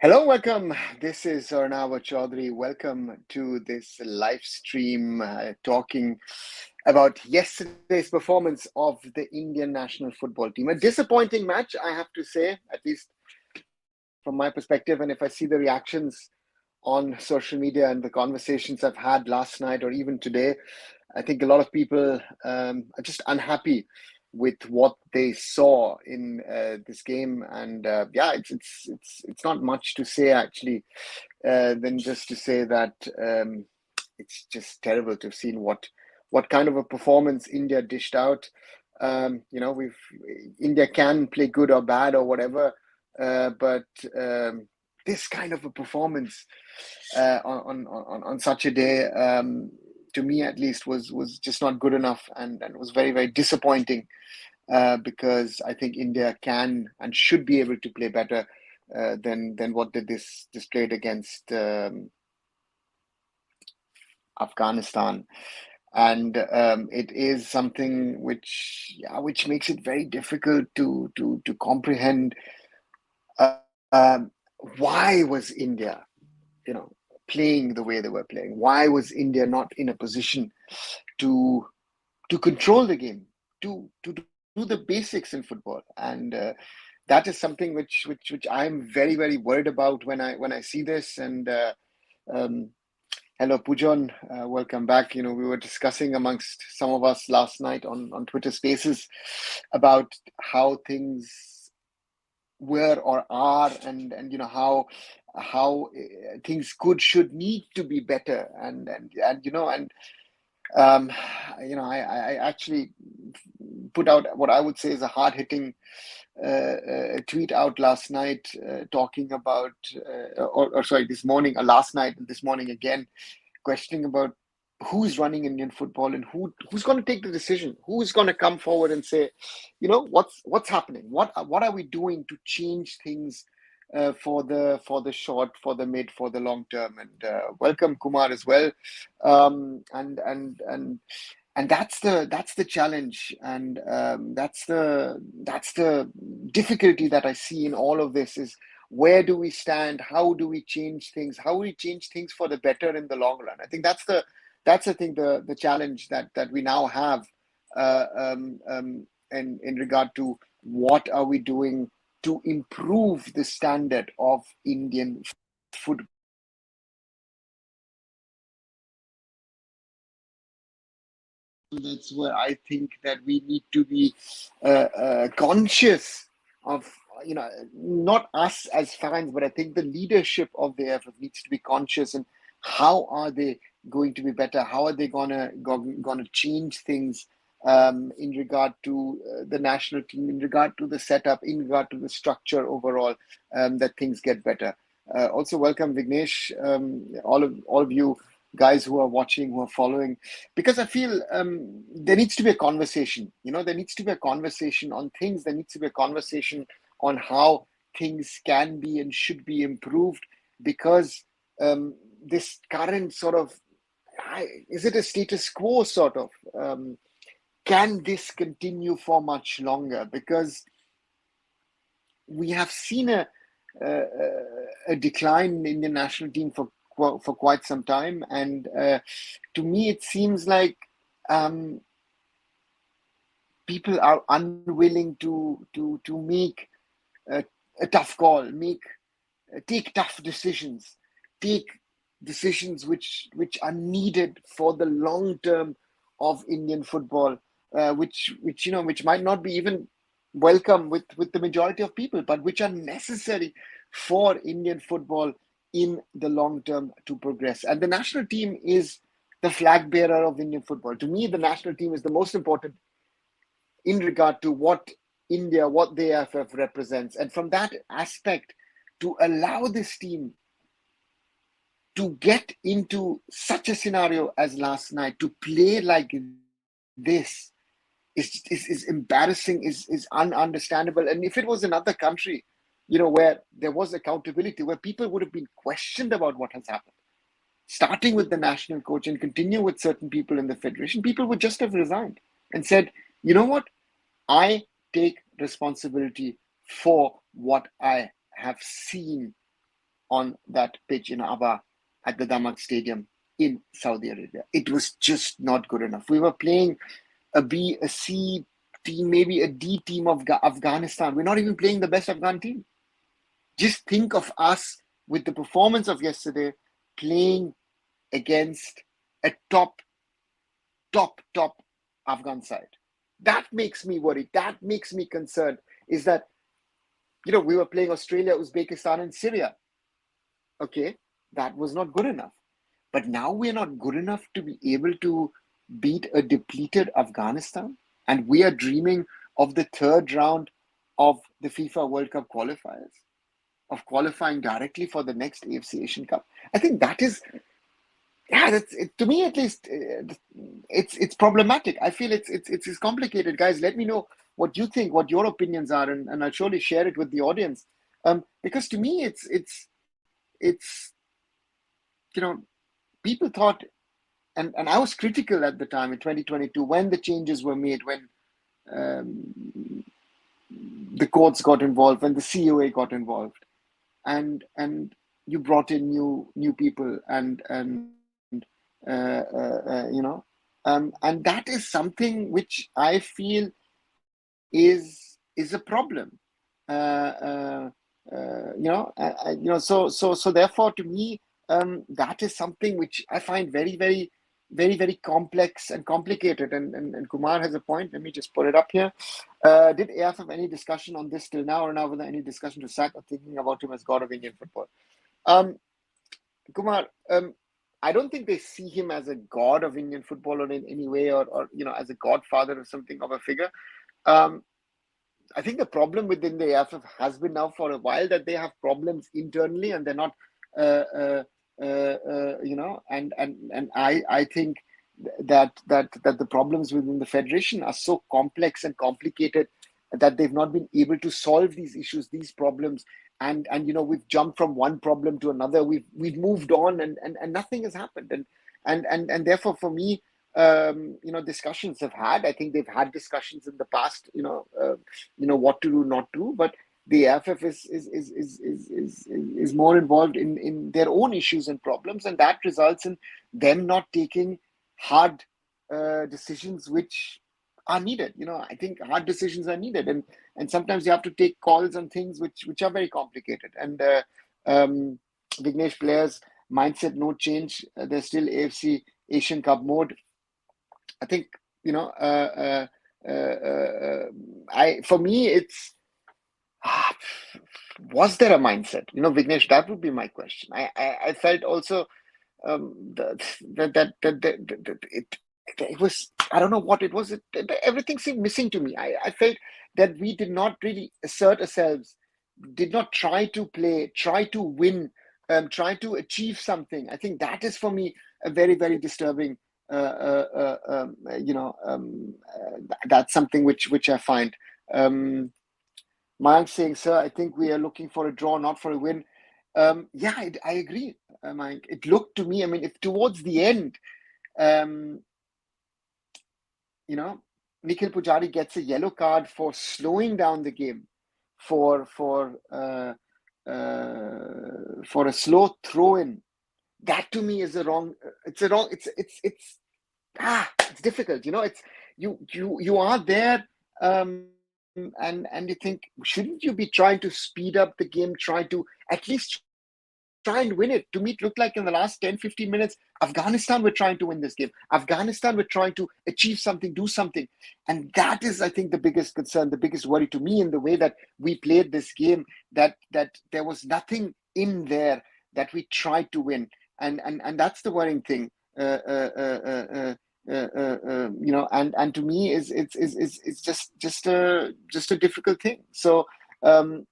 Hello, welcome. This is Arunava Chaudhuri. Welcome to this live stream talking about yesterday's performance of the Indian national football team. A disappointing match, I have to say, at least from my perspective. And if I see the reactions on social media and the conversations I've had last night or even today, I think a lot of people are just unhappy with what they saw in this game, and yeah, it's not much to say actually, than just to say that it's just terrible to have seen what kind of a performance India dished out. We've India can play good or bad or whatever, but this kind of a performance on such a day, to me at least, was just not good enough, and was very, very disappointing, because I think India can and should be able to play better than what they displayed against Afghanistan. And it is something which makes it very difficult to comprehend. uh, um, why was India, you know, playing the way they were playing? Why was India not in a position to control the game, to do the basics in football? And that is something which I'm very, very worried about when I see this. And um, hello, Pujon, welcome back. We were discussing amongst some of us last night on Twitter Spaces about how things were or are, and how things should need to be better, and um, I actually put out what I would say is a hard-hitting tweet out last night, talking about, or sorry, this morning, or last night and this morning again, questioning about who's running Indian football and who's going to take the decision, who's going to come forward and say, what's happening, what are we doing to change things, for the short, for the mid, for the long term. And welcome, Kumar, as well. And that's the challenge, and that's the difficulty that I see in all of this is, where do we stand? How do we change things? How do we change things for the better in the long run? I think that's I think the challenge that we now have, in regard to what are we doing to improve the standard of Indian football. That's where I think that we need to be conscious of, not us as fans, but I think the leadership of the AIFF needs to be conscious. And how are they going to be better? How are they gonna change things, in regard to the national team, in regard to the setup, in regard to the structure overall, that things get better. Also, welcome, Vignesh, all of you guys who are watching, who are following, because I feel there needs to be a conversation. There needs to be a conversation on things. There needs to be a conversation on how things can be and should be improved, because this current sort of, is it a status quo sort of? Can this continue for much longer? Because we have seen a, a decline in the national team for quite some time, and to me, it seems like um, people are unwilling to make a, a tough call, take tough decisions, take decisions which are needed for the long term of Indian football, which might not be even welcome with the majority of people, but which are necessary for Indian football in the long term to progress. And the national team is the flag bearer of Indian football. To me, the national team is the most important in regard to what India, what the AIFF represents. And from that aspect, to allow this team to get into such a scenario as last night, to play like this, is embarrassing, is ununderstandable. And if it was another country, where there was accountability, where people would have been questioned about what has happened, starting with the national coach and continue with certain people in the federation, people would just have resigned and said, you know what, I take responsibility for what I have seen on that pitch in Aba at the Damak Stadium in Saudi Arabia. It was just not good enough. We were playing a B, a C team, maybe a D team of Afghanistan. We're not even playing the best Afghan team. Just think of us with the performance of yesterday playing against a top Afghan side. That makes me worried. That makes me concerned. Is that, we were playing Australia, Uzbekistan, and Syria. Okay, that was not good enough. But now we're not good enough to be able to beat a depleted Afghanistan. And we are dreaming of the third round of the FIFA World Cup qualifiers, of qualifying directly for the next AFC Asian Cup. I think that is, that's it, to me at least. It's problematic. I feel it's complicated, guys. Let me know what you think, what your opinions are, and I'll surely share it with the audience. Because to me, it's people thought, and I was critical at the time in 2022 when the changes were made, when the courts got involved, when the COA got involved, and you brought in new people, and that is something which I feel is a problem. So therefore, to me, that is something which I find very, very, very, very complex and complicated. And Kumar has a point. Let me just put it up here. Did AIFF have any discussion on this till now, or now without any discussion to sack or thinking about him as god of Indian football? Kumar, I don't think they see him as a god of Indian football or in any way, or as a godfather or something of a figure. I think the problem within the AIFF has been now for a while that they have problems internally, and they're not, and I think that the problems within the federation are so complex and complicated that they've not been able to solve these issues, these problems, and we've jumped from one problem to another. We've moved on, and nothing has happened, and therefore for me, discussions have had. I think they've had discussions in the past, what to do, not to, but the AIFF is more involved in their own issues and problems, and that results in them not taking hard decisions which are needed. I think hard decisions are needed, and sometimes you have to take calls on things which are very complicated. And Vignesh, players mindset, no change. There's still AFC Asian Cup mode. I think for me it's was there a mindset? Vignesh, that would be my question. I felt also that it was, I don't know what it was. Everything seemed missing to me. I felt that we did not really assert ourselves, did not try to play, try to win, try to achieve something. I think that is for me a very, very disturbing. That's something which I find. Mayank saying, sir, I think we are looking for a draw, not for a win. I agree, Mayank. It looked to me, if towards the end, Nikhil Pujari gets a yellow card for slowing down the game, for a slow throw in. That to me is it's difficult. It's you are there, and you think, shouldn't you be trying to speed up the game, try to at least try and win it? To me, it looked like in the last 10-15 minutes, Afghanistan were trying to win this game. Afghanistan were trying to achieve something, do something. And that is, I think, the biggest concern, the biggest worry to me in the way that we played this game, that there was nothing in there that we tried to win. And that's the worrying thing. And to me it's just a difficult thing. So and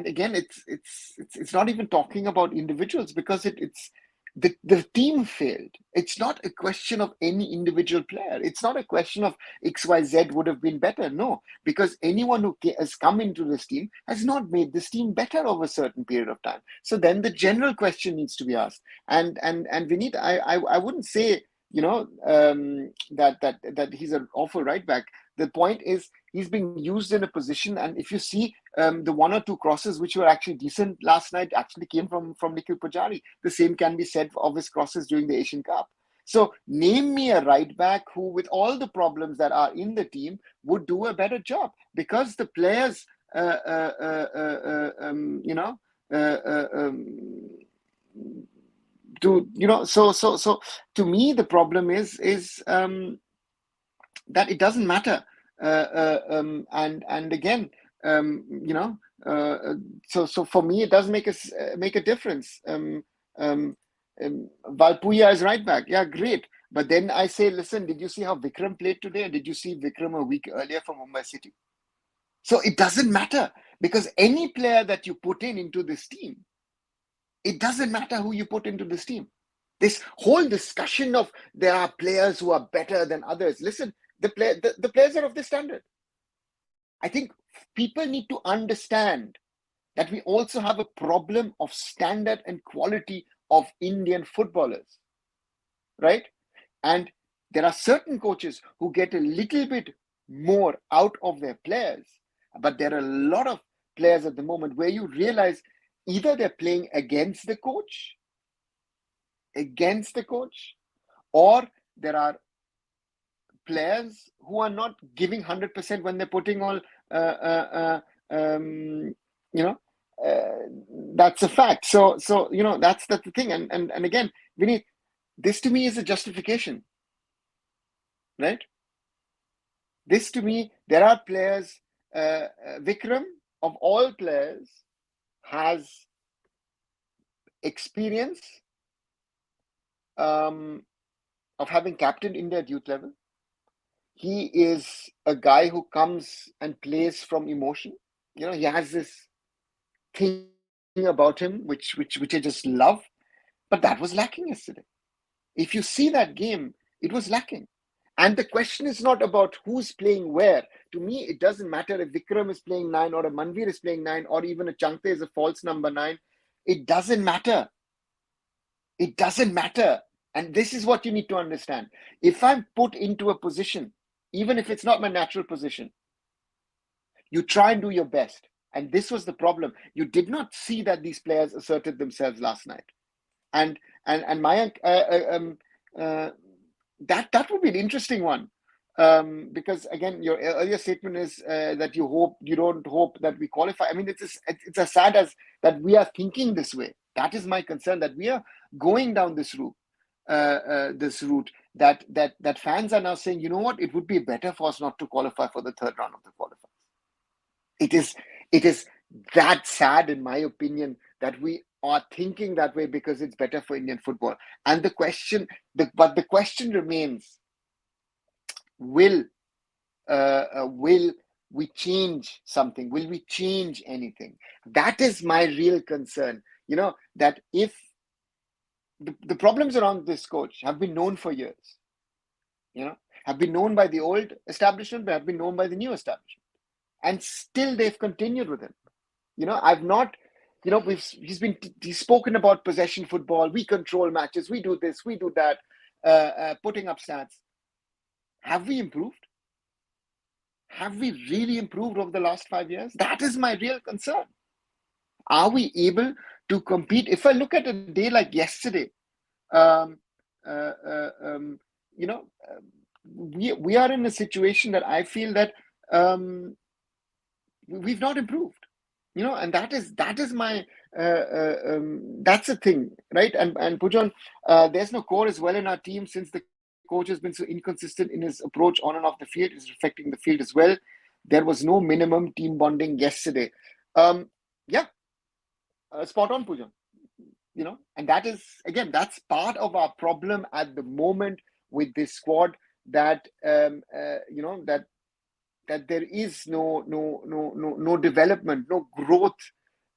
again, it's not even talking about individuals, because it's the team failed. It's not a question of any individual player. It's not a question of XYZ would have been better. No, because anyone who has come into this team has not made this team better over a certain period of time. So then the general question needs to be asked. And Vineet, I wouldn't say that he's an awful right back. The point is, he's being used in a position. And if you see the one or two crosses which were actually decent last night actually came from Nikhil Pujari. The same can be said of his crosses during the Asian Cup. So name me a right back who, with all the problems that are in the team, would do a better job, because the players, you know, so to me the problem is that it doesn't matter, and again, you know, so for me it does make a difference. Valpuya is right back, yeah, great, but then I say, listen, did you see how Vikram played today? Did you see Vikram a week earlier for Mumbai City? So it doesn't matter, because any player that you put into this team, it doesn't matter who you put into this team. This whole discussion of there are players who are better than others. Listen, the players are of this standard. I think people need to understand that we also have a problem of standard and quality of Indian footballers, right? And there are certain coaches who get a little bit more out of their players, but there are a lot of players at the moment where you realize either they're playing against the coach, or there are players who are not giving 100% when they're putting all, you know, that's a fact. So you know, that's the thing. And again, Vinny, this to me is a justification, right? This to me, there are players, Vikram, of all players, has experience of having captained India at youth level. He is a guy who comes and plays from emotion. You know, he has this thing about him which I just love, but that was lacking yesterday. If you see that game, it was lacking. And the question is not about who's playing where. To me, it doesn't matter if Vikram is playing 9 or a Manveer is playing 9 or even a Chankte is a false number 9. It doesn't matter. It doesn't matter. And this is what you need to understand. If I'm put into a position, even if it's not my natural position, you try and do your best. And this was the problem. You did not see that these players asserted themselves last night. And Mayank, that would be an interesting one, because again, your earlier statement is that you don't hope that we qualify. I mean, it's as sad as that we are thinking this way. That is my concern, that we are going down this route. That fans are now saying, you know what, it would be better for us not to qualify for the third round of the qualifiers. It is that sad, in my opinion, that we are thinking that way because it's better for Indian football. And the question remains: will we change something? Will we change anything? That is my real concern. You know, that if the problems around this coach have been known for years, you know, have been known by the old establishment, but have been known by the new establishment, and still they've continued with him. You know, I've not, you know, he's spoken about possession football. We control matches. We do this. We do that. Putting up stats. Have we improved? Have we really improved over the last 5 years? That is my real concern. Are we able to compete? If I look at a day like yesterday, you know, we are in a situation that I feel that we've not improved. You know, and that is my that's the thing, right? And Pujan, there's no core as well in our team, since the coach has been so inconsistent in his approach on and off the field. Is affecting the field as well. There was no minimum team bonding yesterday. Yeah, spot on, Pujan. You know, and that is, again, that's part of our problem at the moment with this squad, that you know, that there is no development, no growth.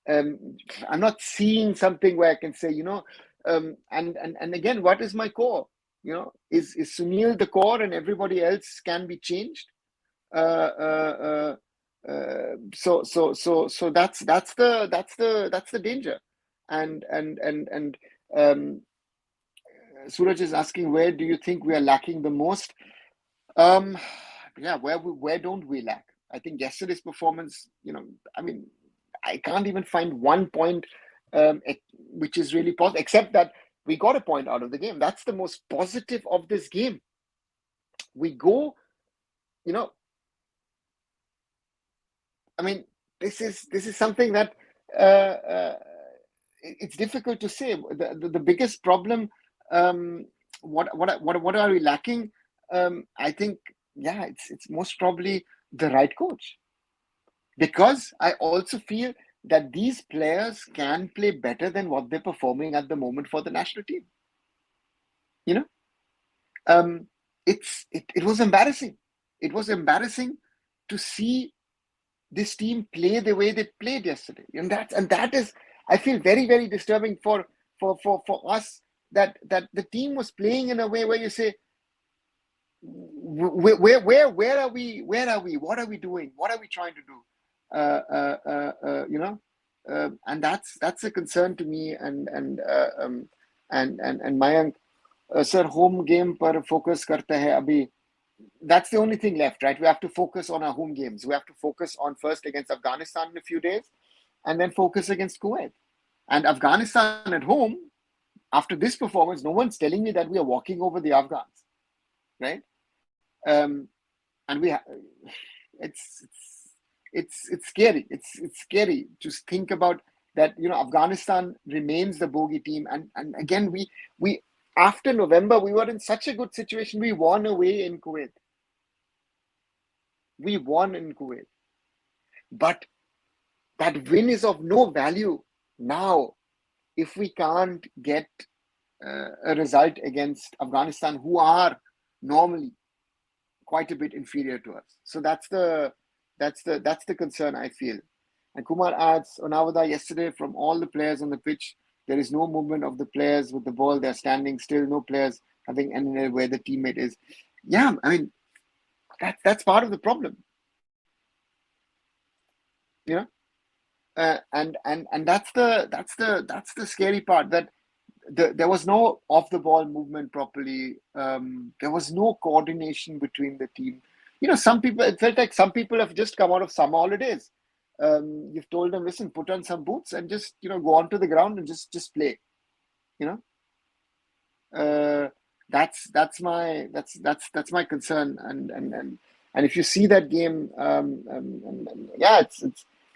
I'm not seeing something where I can say, you know, and again, what is my core? You know, is Sunil the core and everybody else can be changed? So that's the danger. And Suraj is asking, where do you think we are lacking the most? Yeah, where don't we lack? I think yesterday's performance, I mean, I can't even find one point which is really positive, except that we got a point out of the game. That's the most positive of this game. We go, I mean, this is something that it's difficult to say. The biggest problem, what are we lacking? I think, yeah, it's most probably the right coach, because I also feel that these players can play better than what they're performing at the moment for the national team. You know, it was embarrassing. It was embarrassing to see this team play the way they played yesterday, and that is, I feel, very, very disturbing for us, that the team was playing in a way where you say, where are we, what are we doing, what are we trying to do, and that's a concern to me. And Mayank, sir, home game पर focus करते हैं अभी. That's the only thing left, right? We have to focus on our home games. We have to focus on first against Afghanistan in a few days, and then focus against Kuwait. And Afghanistan at home, after this performance, no one's telling me that we are walking over the Afghans, right? And it's scary. It's scary to think about that. Afghanistan remains the bogey team, and again, we after November, we were in such a good situation. We won away in Kuwait. We won in Kuwait. But that win is of no value now if we can't get a result against Afghanistan, who are normally quite a bit inferior to us. So that's the concern, I feel. And Kumar adds, Onavada, yesterday, from all the players on the pitch, there is no movement of the players with the ball. They're standing still, no players having anywhere where the teammate is. Yeah, I mean, that's part of the problem. And that's the scary part, that there was no off the ball movement properly. There was no coordination between the team. Some people, it felt like some people have just come out of summer holidays. You've told them, listen, put on some boots and just go onto the ground and just play. That's my concern. And if you see that game, yeah, it's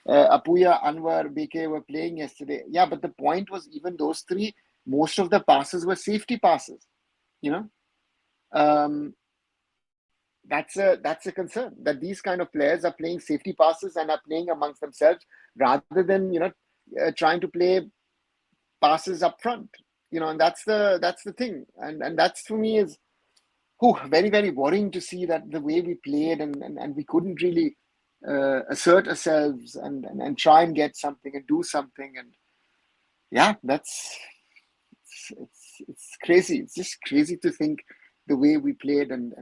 Apuya, Anwar, BK were playing yesterday. Yeah, but the point was, even those three, most of the passes were safety passes. That's a concern, that these kind of players are playing safety passes and are playing amongst themselves rather than trying to play passes up front. And that's the thing, and that's, for me, is very, very worrying to see that the way we played, and we couldn't really assert ourselves and try and get something and do something. And yeah, it's crazy. It's just crazy to think the way we played, and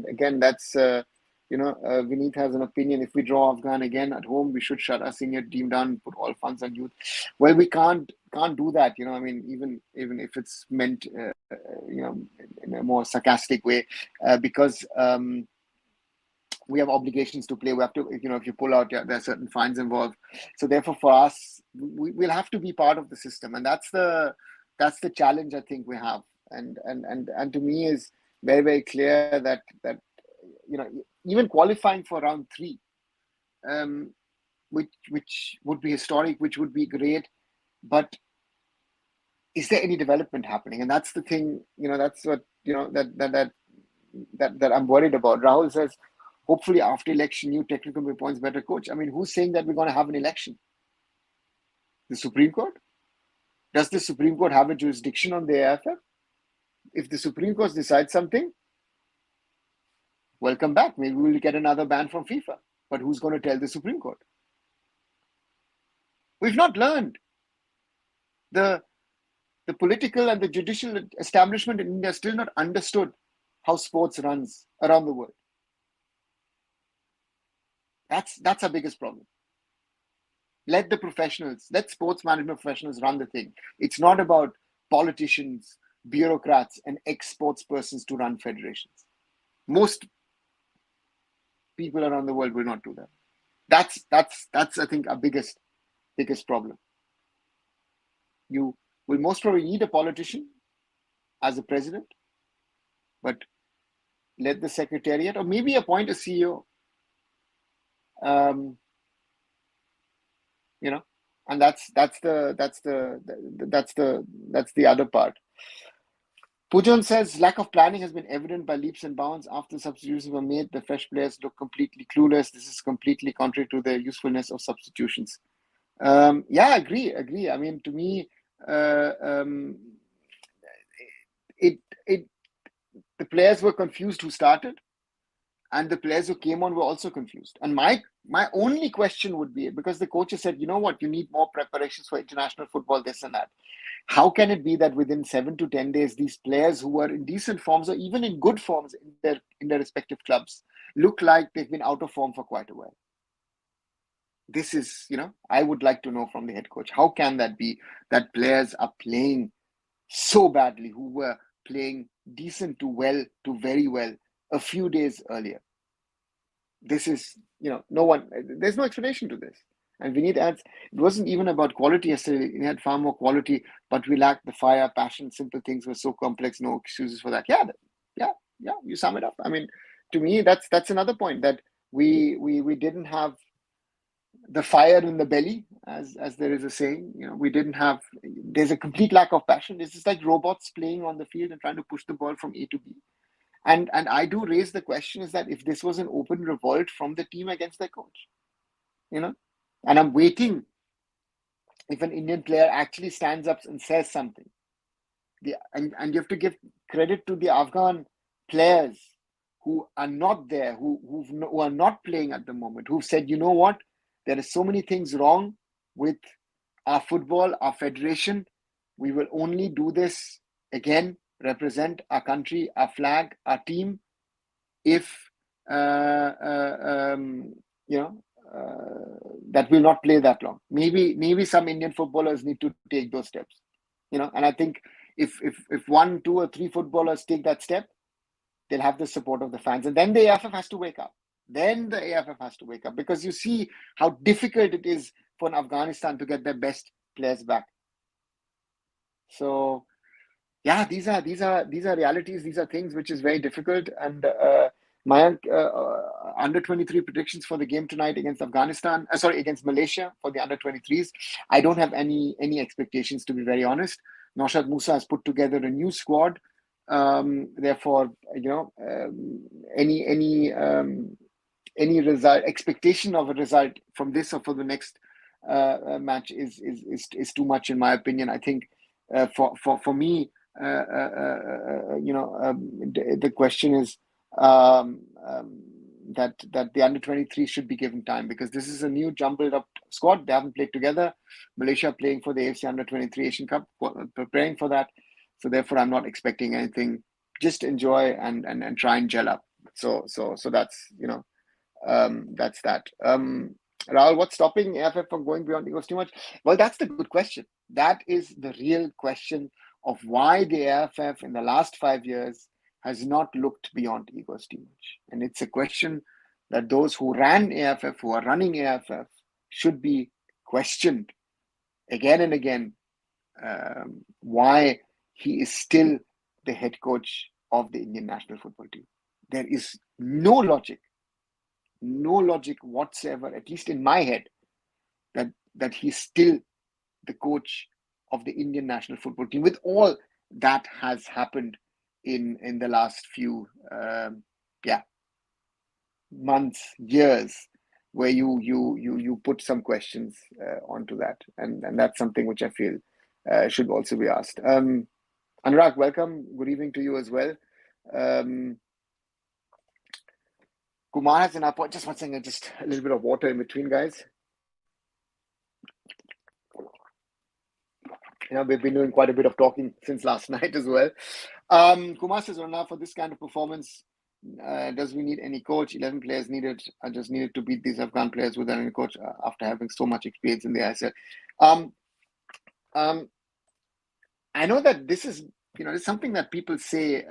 again, that's Vineet has an opinion. If we draw Afghan again at home, we should shut our senior team down, put all funds on youth. Well, we can't do that. I mean, even if it's meant in a more sarcastic way, because we have obligations to play. We have to, if you pull out, there are certain fines involved. So therefore, for us, we'll have to be part of the system, and that's the challenge I think we have. And to me is very, very clear that even qualifying for round 3, which would be historic, which would be great, but is there any development happening? And that's the thing. That's what that I'm worried about. Rahul says, hopefully after election, new technical appoints better coach. I mean, who's saying that we're going to have an election? The Supreme Court? Does the Supreme Court have a jurisdiction on the AIFF? If the Supreme Court decides something, welcome back. Maybe we'll get another ban from FIFA. But who's going to tell the Supreme Court? We've not learned. The political and the judicial establishment in India still not understood how sports runs around the world. That's our biggest problem. Let the professionals, let sports management professionals run the thing. It's not about politicians, bureaucrats, and ex-sports persons to run federations. people around the world will not do that. That's I think our biggest problem. You will most probably need a politician as a president, but let the secretariat or maybe appoint a CEO. And that's the other part. Pujan says lack of planning has been evident by leaps and bounds after substitutions were made. The fresh players look completely clueless. This is completely contrary to the usefulness of substitutions. Yeah, agree. I mean, to me, the players were confused who started, and the players who came on were also confused. And my only question would be, because the coaches said, you know what, you need more preparations for international football, this and that. How can it be that within 7 to 10 days, these players who were in decent forms or even in good forms in their respective clubs look like they've been out of form for quite a while? This is, I would like to know from the head coach, how can that be that players are playing so badly who were playing decent to well to very well a few days earlier? This is, there's no explanation to this. And we need ads. It wasn't even about quality yesterday. We had far more quality, but we lacked the fire, passion, simple things were so complex, no excuses for that. Yeah, you sum it up. I mean, to me, that's another point, that we didn't have the fire in the belly, as there is a saying. There's a complete lack of passion. It's just like robots playing on the field and trying to push the ball from A to B. And I do raise the question, is that if this was an open revolt from the team against their coach, and I'm waiting if an Indian player actually stands up and says something. And you have to give credit to the Afghan players who are not there, who are not playing at the moment, who've said, you know what, there are so many things wrong with our football, our federation. We will only do this again, represent our country, our flag, our team, if that will not play that long. Maybe some Indian footballers need to take those steps, and I think if 1, 2, or 3 footballers take that step, they'll have the support of the fans. And then the AIFF has to wake up. Because you see how difficult it is for Afghanistan to get their best players back. So yeah, these are realities. These are things which is very difficult. And my under 23 predictions for the game tonight against against Malaysia for the under 23s. I don't have any expectations, to be very honest. Naushad Musa has put together a new squad. Therefore, any result, expectation of a result from this or for the next match is too much, in my opinion. I think for me, the question is that the under 23 should be given time, because this is a new jumbled up squad. They haven't played together. Malaysia playing for the AFC under 23 Asian Cup, preparing for that. So therefore, I'm not expecting anything. Just enjoy and try and gel up. So that's that's that. Rahul, what's stopping AIFF from going beyond egos too much? Well, that's the good question. That is the real question of why the AIFF in the last 5 years has not looked beyond egos too much. And it's a question that those who ran AIFF, who are running AIFF, should be questioned again and again, why he is still the head coach of the Indian national football team. There is no logic whatsoever, at least in my head, that he's still the coach of the Indian national football team, with all that has happened in the last few months, years, where you put some questions onto that, and that's something which I feel should also be asked. Anurag, welcome. Good evening to you as well. Kumar has an upward. Just one second, just a little bit of water in between, guys. We've been doing quite a bit of talking since last night as well. Kumar says, now for this kind of performance, does we need any coach? 11 players needed. I just needed to beat these Afghan players without any coach after having so much experience in the ISL. I know that this is, it's something that people say,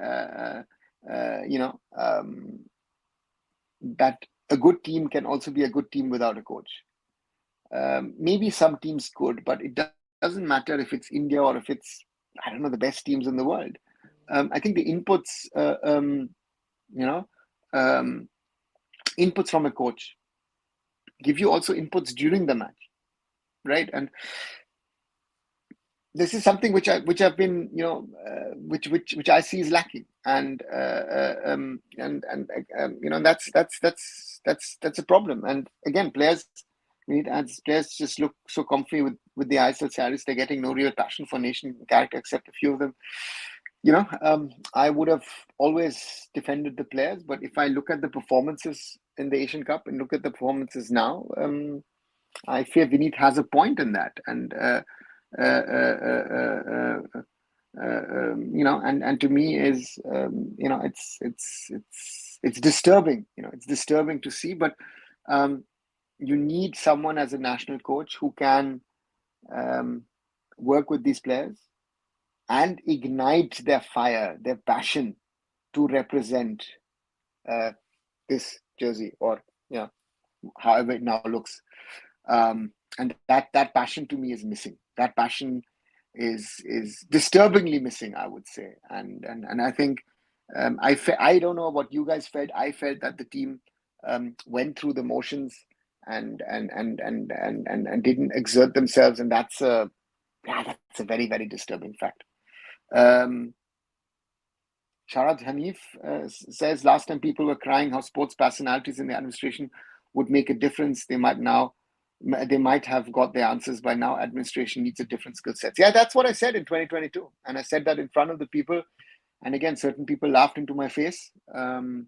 that a good team can also be a good team without a coach. Maybe some teams could, but it doesn't matter if it's India or if it's, I don't know, the best teams in the world. I think the inputs, you know, um, inputs from a coach give you also inputs during the match, right? And this is something which I've been, which I see is lacking, and that's a problem. And again, players, as players just look so comfy with the ISL salaries. They're getting no real passion for nation character, except a few of them. I would have always defended the players, but if I look at the performances in the Asian Cup and look at the performances now, I fear Vinit has a point in that, and uh, uh, uh, uh, and to me is, it's disturbing. It's disturbing to see, but um, you need someone as a national coach who can um, work with these players and ignite their fire, their passion to represent uh, this jersey, or however it now looks. And that passion to me is missing. That passion is disturbingly missing, I would say. And I think I don't know what you guys felt. I felt that the team went through the motions and didn't exert themselves, and that's a very, very disturbing fact. Sharad Hanif says last time people were crying how sports personalities in the administration would make a difference. They might have got their answers by now. Administration needs a different skill set. Yeah, that's what I said in 2022, and I said that in front of the people. And again, certain people laughed into my face. And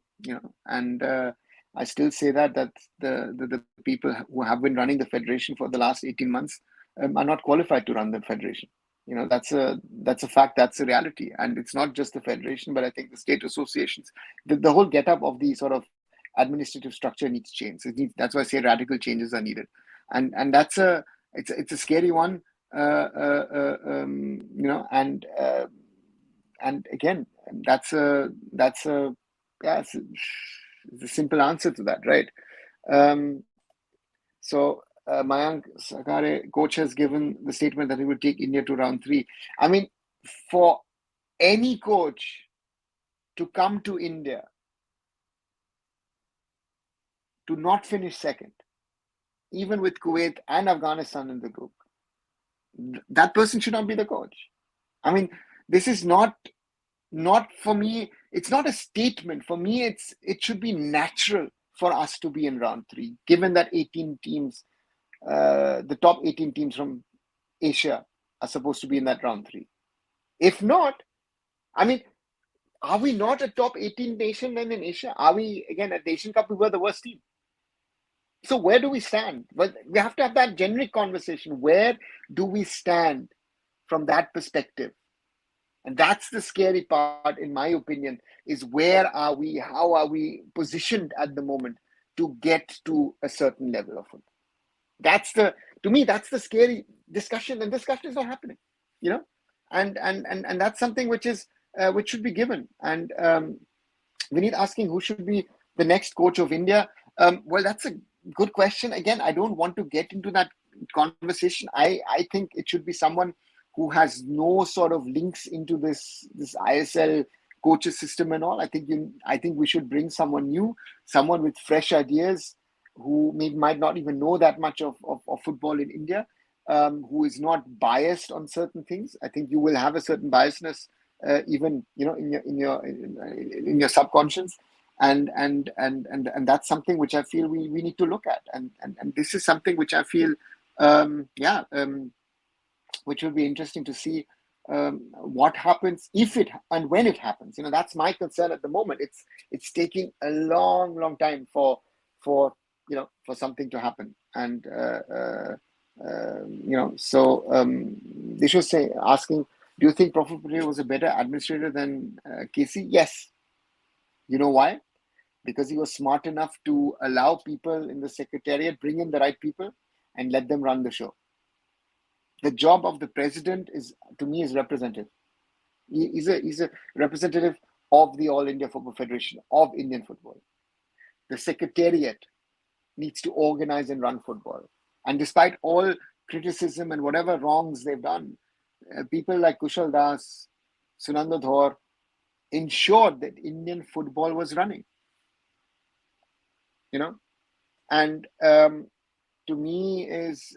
I still say that the people who have been running the federation for the last 18 months are not qualified to run the federation. That's a fact. That's a reality, and it's not just the federation, but I think the state associations, the whole get-up of the sort of administrative structure needs change. That's why I say radical changes are needed, and it's a scary one, and again, it's a simple answer to that, right? So Mayank Sakare, coach, has given the statement that he would take India to round 3. I mean, for any coach to come to India to not finish second, even with Kuwait and Afghanistan in the group, that person should not be the coach. I mean, this is not for me. It's not a statement. For me, it should be natural for us to be in round 3, given that 18 teams, the top 18 teams from Asia are supposed to be in that round 3. If not, I mean, are we not a top 18 nation then in Asia? Are we, again, at the Asian Cup, we were the worst team? So where do we stand? Well, we have to have that generic conversation. Where do we stand from that perspective? And that's the scary part, in my opinion, is where are we? How are we positioned at the moment to get to a certain level of football? To me, that's the scary discussion, and discussion is not happening, and that's something which should be given. And we need asking who should be the next coach of India. Well, that's a good question. Again, I don't want to get into that conversation. I think it should be someone who has no sort of links into this ISL coaches system and all. I think we should bring someone new, someone with fresh ideas, who might not even know that much of football in India, who is not biased on certain things. I think you will have a certain biasness, even in your subconscious, and that's something which I feel we need to look at, and this is something which I feel, which will be interesting to see what happens if it and when it happens. That's my concern at the moment. It's taking a long time for something to happen, and they should say, asking, do you think Profit Patel was a better administrator than Casey? Yes. You know why? Because he was smart enough to allow people in the secretariat, bring in the right people, and let them run the show. The job of the president is representative. He's a representative of the All India Football Federation, of Indian football. the secretariat needs to organize and run football. And despite all criticism and whatever wrongs they've done, people like Kushal Das, Sunanda Dhor ensured that Indian football was running. And to me is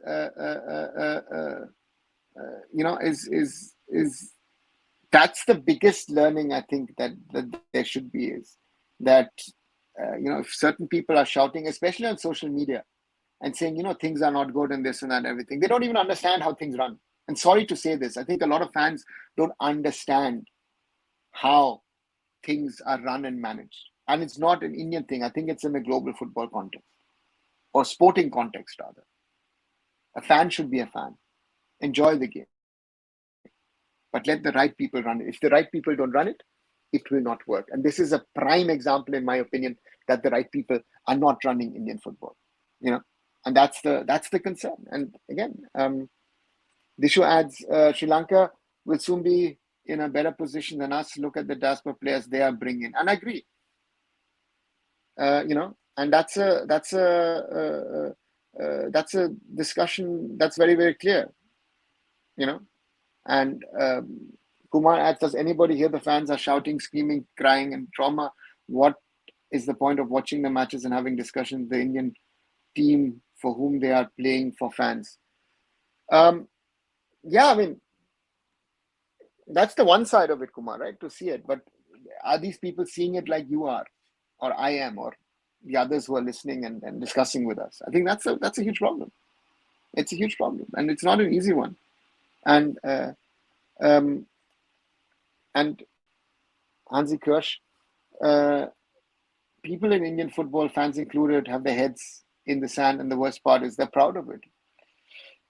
that's the biggest learning I think that there should be, is that if certain people are shouting, especially on social media, and saying things are not good and this and that and everything, they don't even understand how things run. And sorry to say this, I think a lot of fans don't understand how things are run and managed. And it's not an Indian thing. I think it's in a global football context, or sporting context rather. A fan should be a fan, enjoy the game, but let the right people run it. If the right people don't run it, it will not work. And this is a prime example, in my opinion, that the right people are not running Indian football. And that's the concern. And again, Dishu adds, Sri Lanka will soon be in a better position than us. Look at the diaspora players they are bringing. And I agree. And that's a discussion that's very, very clear. And Kumar adds, does anybody hear the fans are shouting, screaming, crying, and trauma? What is the point of watching the matches and having discussions with the Indian team for whom they are playing for fans? That's the one side of it, Kumar, right? To see it. But are these people seeing it like you are, or I am, or the others who are listening and discussing with us? I think that's a huge problem. It's a huge problem, and it's not an easy one. And Hansi Kirsch, people in Indian football, fans included, have their heads in the sand, and the worst part is they're proud of it.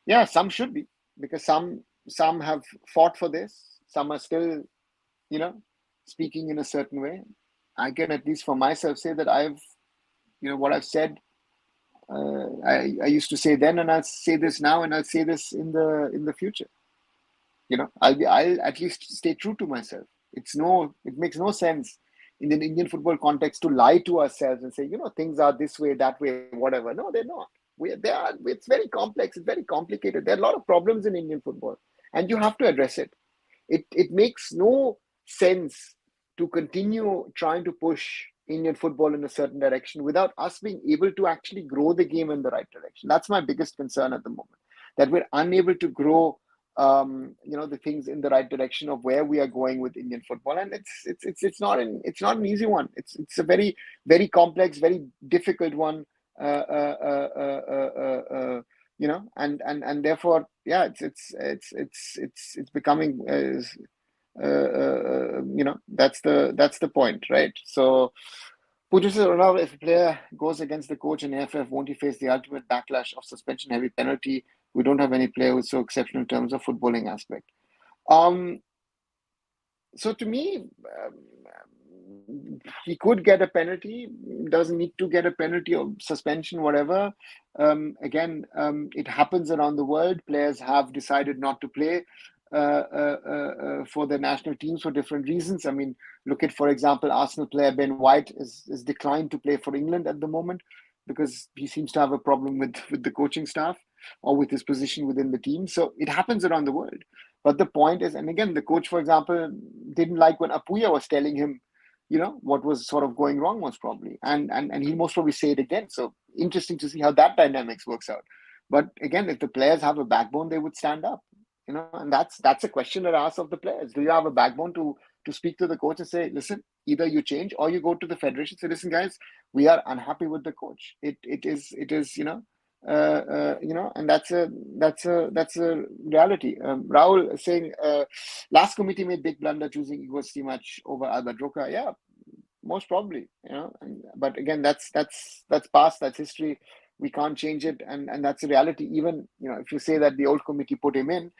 Yeah, some should be, because some have fought for this. Some are still, speaking in a certain way. I can, at least for myself, say that what I've said, I used to say then, and I'll say this now, and I'll say this in the future. I'll at least stay true to myself. It makes no sense in an Indian football context to lie to ourselves and say, things are this way, that way, whatever. No, they're not. It's very complex. It's very complicated. There are a lot of problems in Indian football, and you have to address it. It makes no sense to continue trying to push Indian football in a certain direction without us being able to actually grow the game in the right direction. That's my biggest concern at the moment, that we're unable to grow the things in the right direction of where we are going with Indian football. And it's not an easy one. It's a very, very complex, very difficult one. And therefore, yeah, it's becoming that's the point, right? So Puja says, Arunava, if a player goes against the coach in AIFF, won't he face the ultimate backlash of suspension, heavy penalty? We don't have any player who's so exceptional in terms of footballing aspect. So to me, he could get a penalty, doesn't need to get a penalty or suspension, whatever. Again, it happens around the world. Players have decided not to play for their national teams for different reasons. I mean, look at, for example, Arsenal player Ben White is declined to play for England at the moment because he seems to have a problem with the coaching staff or with his position within the team. So it happens around the world. But the point is, and again, the coach, for example, didn't like when Apuya was telling him, what was sort of going wrong most probably. And he'll most probably say it again. So interesting to see how that dynamics works out. But again, if the players have a backbone, they would stand up, and that's a question that I ask of the players. Do you have a backbone to speak to the coach and say, listen, either you change or you go to the federation, say, listen, guys, we are unhappy with the coach. It is, and that's a reality. Rahul saying, last committee made big blunder choosing Igor Stimac over Albert Roca. Yeah, most probably, but again, that's past, that's history. We can't change it, and that's a reality. Even if you say that the old committee put him in,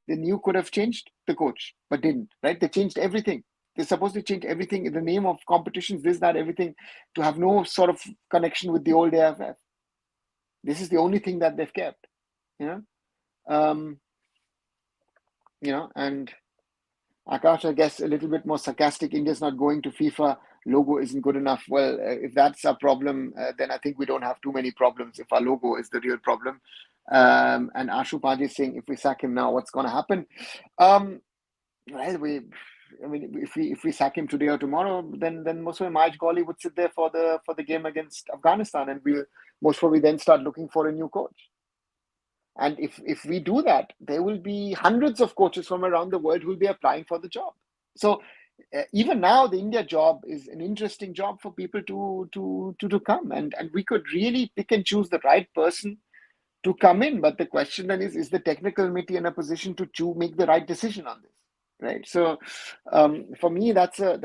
the new could have changed the coach, but didn't. Right? They changed everything. They're supposed to change everything in the name of competitions, this, that, everything, to have no sort of connection with the old AIFF. This is the only thing that they've kept. And Akash, I guess, a little bit more sarcastic. India's not going to FIFA. logo isn't good enough. Well, if that's a problem, then I think we don't have too many problems if our logo is the real problem. And Ashu Pandey is saying, if we sack him now, what's going to happen? Well, if we sack him today or tomorrow, then most probably Maj Goli would sit there for the game against Afghanistan, and we'll most probably then start looking for a new coach. And if we do that, there will be hundreds of coaches from around the world who will be applying for the job. So even now, the India job is an interesting job for people to come, and we could really pick and choose the right person to come in. But the question then is the technical committee in a position to make the right decision on this, right? So for me, it's a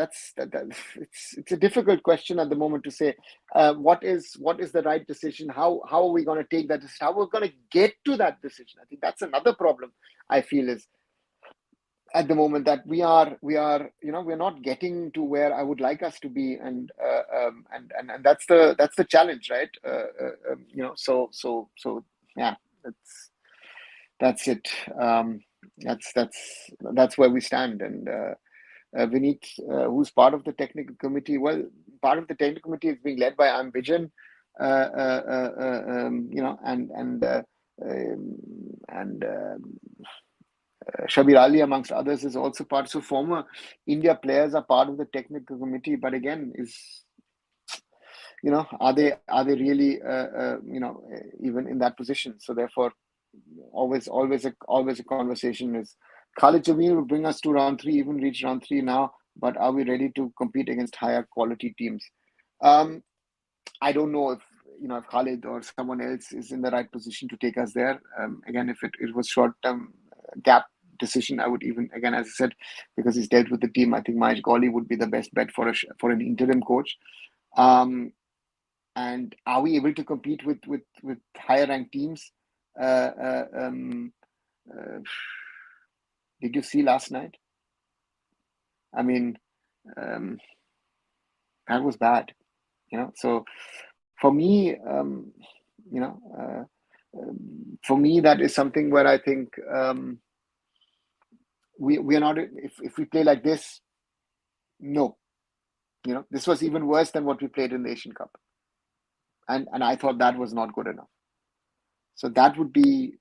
difficult question at the moment to say what is the right decision. How are we going to take that decision? How we're going to get to that decision? I think that's another problem I feel is at the moment, that we are we're not getting to where I would like us to be, and that's the challenge, right? So yeah, that's it. That's where we stand. And Vineet, who's part of the technical committee? Well, part of the technical committee is being led by Vijan, and Shabir Ali, amongst others, is also part. So former India players are part of the technical committee. But again, are they really even in that position? So therefore, always a conversation is Khalid Jamil will bring us to round 3, even reach round 3 now. But are we ready to compete against higher quality teams? I don't know if Khalid or someone else is in the right position to take us there. Again, if it was short-term gap decision, I would even, again, as I said, because he's dealt with the team, I think Mahesh Goli would be the best bet for an interim coach. And are we able to compete with higher ranked teams? Did you see last night? I mean, that was bad. So for me, that is something where I think we are not. If we play like this, no, this was even worse than what we played in the Asian Cup, and I thought that was not good enough. So that would be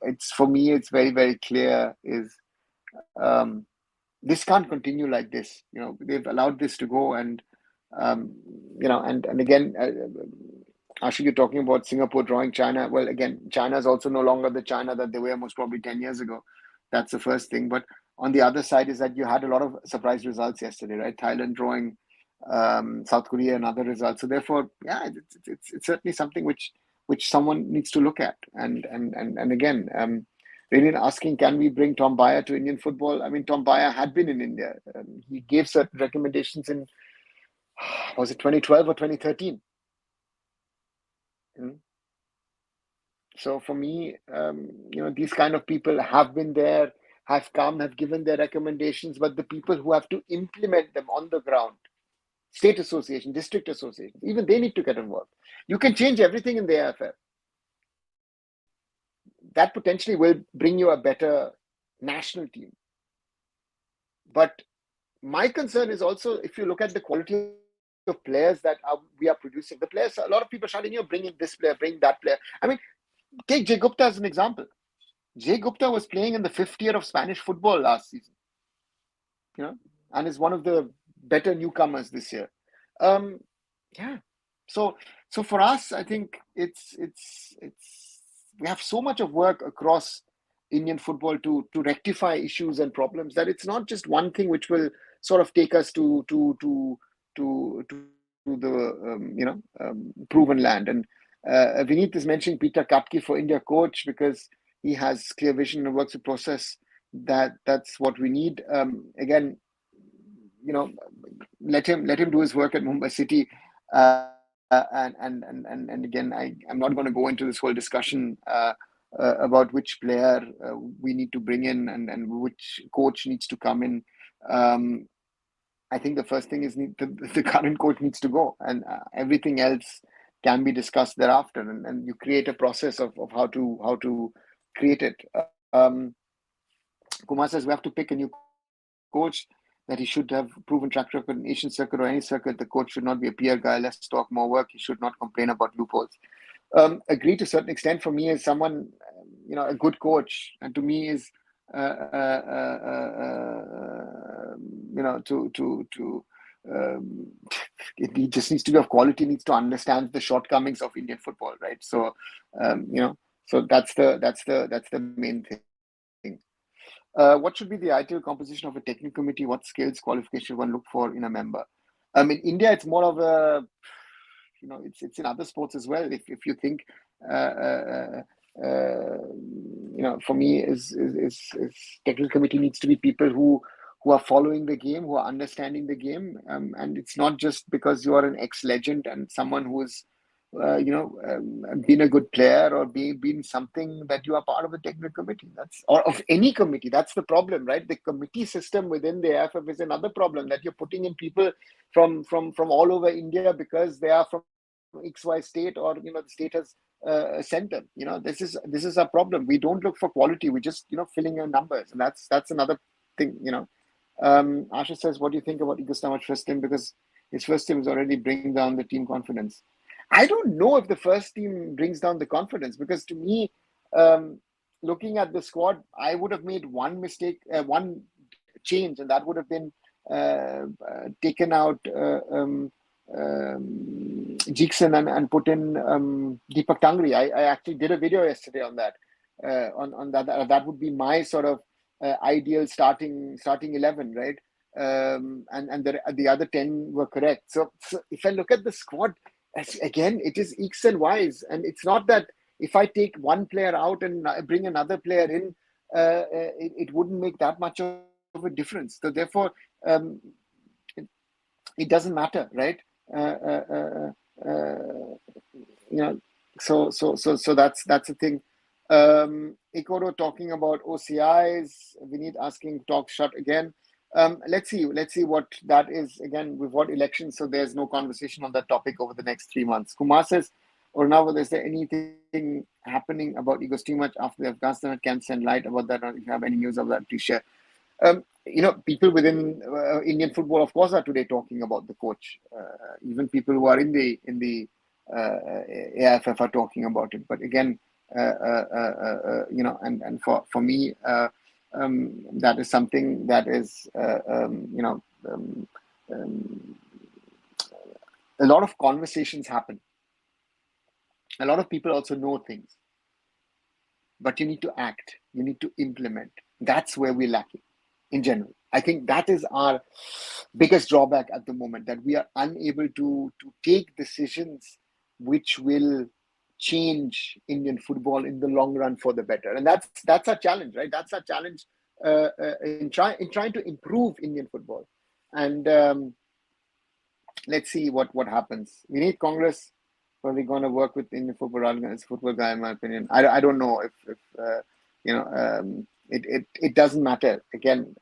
it's, for me, it's very, very clear is this can't continue like this. They've allowed this to go, and and again, Ashu, you're talking about Singapore drawing China. Well, again, China is also no longer the China that they were most probably 10 years ago. That's the first thing. But on the other side is that you had a lot of surprise results yesterday, right? Thailand drawing South Korea and other results. So therefore, yeah, it's certainly something which someone needs to look at. And again, really asking, can we bring Tom Bayer to Indian football? I mean, Tom Bayer had been in India. He gave certain recommendations in, was it 2012 or 2013? So for me, these kind of people have been there, have come, have given their recommendations, but the people who have to implement them on the ground, state association, district association, even they need to get involved. You can change everything in the AIFF. That potentially will bring you a better national team. But my concern is also, if you look at the quality of players that we are producing, the players, a lot of people shouting, bring in this player, bring that player. I mean, take Jay Gupta as an example. Jay Gupta was playing in the 5th year of Spanish football last season, and is one of the better newcomers this year. Yeah. So for us, I think it's we have so much of work across Indian football to rectify issues and problems, that it's not just one thing which will sort of take us to the proven land. And Vineet is mentioning Peter Katke for India coach because he has clear vision and works with process. That's what we need. Again, let him do his work at Mumbai City. And again, I'm not going to go into this whole discussion about which player we need to bring in and which coach needs to come in. I think the first thing is the current coach needs to go, and everything else can be discussed thereafter. And you create a process of how to create it. Kumar says we have to pick a new coach, that he should have proven track record in Asian circuit or any circuit. The coach should not be a PR guy, less talk, more work. He should not complain about loopholes. Agree to a certain extent. For me, as someone, a good coach, and to me is, to he just needs to be of quality, needs to understand the shortcomings of Indian football, right? So, so that's the main thing. What should be the ideal composition of a technical committee? What skills, qualification one look for in a member? In India, it's more of a, it's in other sports as well. If you think, uh, uh, for me, is technical committee needs to be people who are following the game, who are understanding the game, and it's not just because you are an ex-legend and someone who's been a good player or been something that you are part of the technical committee. That's or of any committee. That's the problem, right? The committee system within the AIFF is another problem, that you're putting in people from all over India because they are from XY state, or the state has sent them. This is a problem. We don't look for quality. We just filling in numbers, and that's another thing. Asha says, what do you think about Igostam's first team? Because his first team is already bringing down the team confidence. I don't know if the first team brings down the confidence, because to me, looking at the squad, I would have made one mistake, one change, and that would have been taken out Jikson and put in Deepak Tangri. I actually did a video yesterday on that. On that, that would be my sort of ideal starting 11, right? And the other 10 were correct. So if I look at the squad, again, it is X and Y's, and it's not that if I take one player out and bring another player in, it wouldn't make that much of a difference. So therefore, it doesn't matter, right? So that's the thing. Ikoro talking about OCIs. Vineet asking talk shut again. Let's see what that is. Again, we've got elections, so there's no conversation on that topic over the next 3 months. Kumar says, Arunava, is there anything happening about Eagles too much after the Afghanistan? Can send light about that, or if you have any news of that, please share. People within Indian football, of course, are today talking about the coach. Even people who are in the AIFF are talking about it. But again, and for me, that is something that is, a lot of conversations happen. A lot of people also know things, but you need to act. You need to implement. That's where we're lacking in general. I think that is our biggest drawback at the moment, that we are unable to take decisions which will change Indian football in the long run for the better. And that's our challenge, right? That's our challenge in trying to improve Indian football. And let's see what happens. We need Congress. Probably going to work with Indian football as football guy, in my opinion. I don't know if it doesn't matter. Again,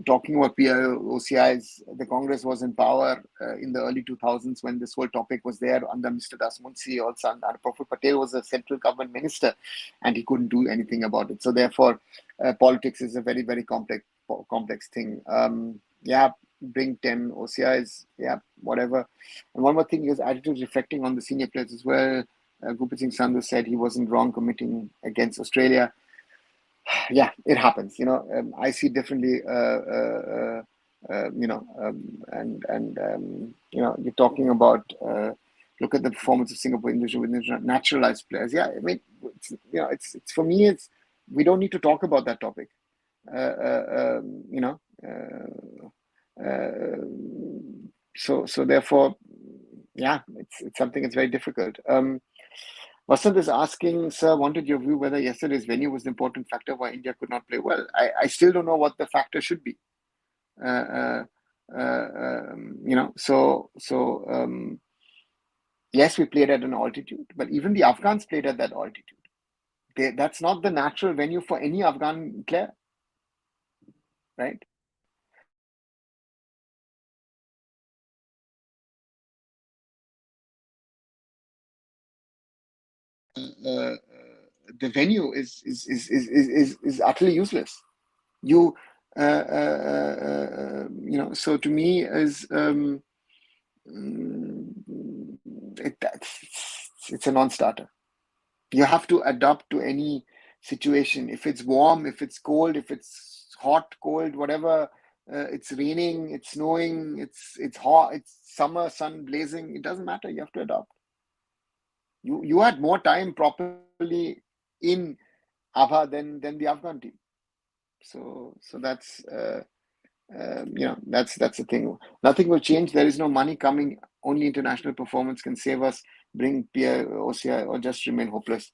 talking about OCIs, the Congress was in power in the early 2000s when this whole topic was there under Mr. Das Munshi. Also, and Professor Patel was a central government minister, and he couldn't do anything about it. So therefore, politics is a very, very complex thing. Bring 10 OCIs, whatever. And one more thing is attitude reflecting on the senior players as well. Gurpreet Singh Sandhu said he wasn't wrong committing against Australia. Yeah, it happens. I see differently. You're talking about look at the performance of Singapore individual naturalized players. Yeah, I mean, it's for me. It's we don't need to talk about that topic. So therefore, yeah, it's something that's very difficult. Vasant is asking, sir, wanted your view whether yesterday's venue was the important factor why India could not play well. I still don't know what the factor should be. Yes, we played at an altitude, but even the Afghans played at that altitude. That's not the natural venue for any Afghan player, right? the venue is utterly useless. You so to me is it's a non-starter. You have to adapt to any situation. If it's warm, if it's cold, if it's hot, cold, whatever, it's raining, it's snowing, it's hot, it's summer, sun blazing. It doesn't matter. You have to adapt. You had more time properly in Abha than the Afghan team. So that's that's the thing. Nothing will change. There is no money coming. Only international performance can save us, bring peer OCI, or just remain hopeless.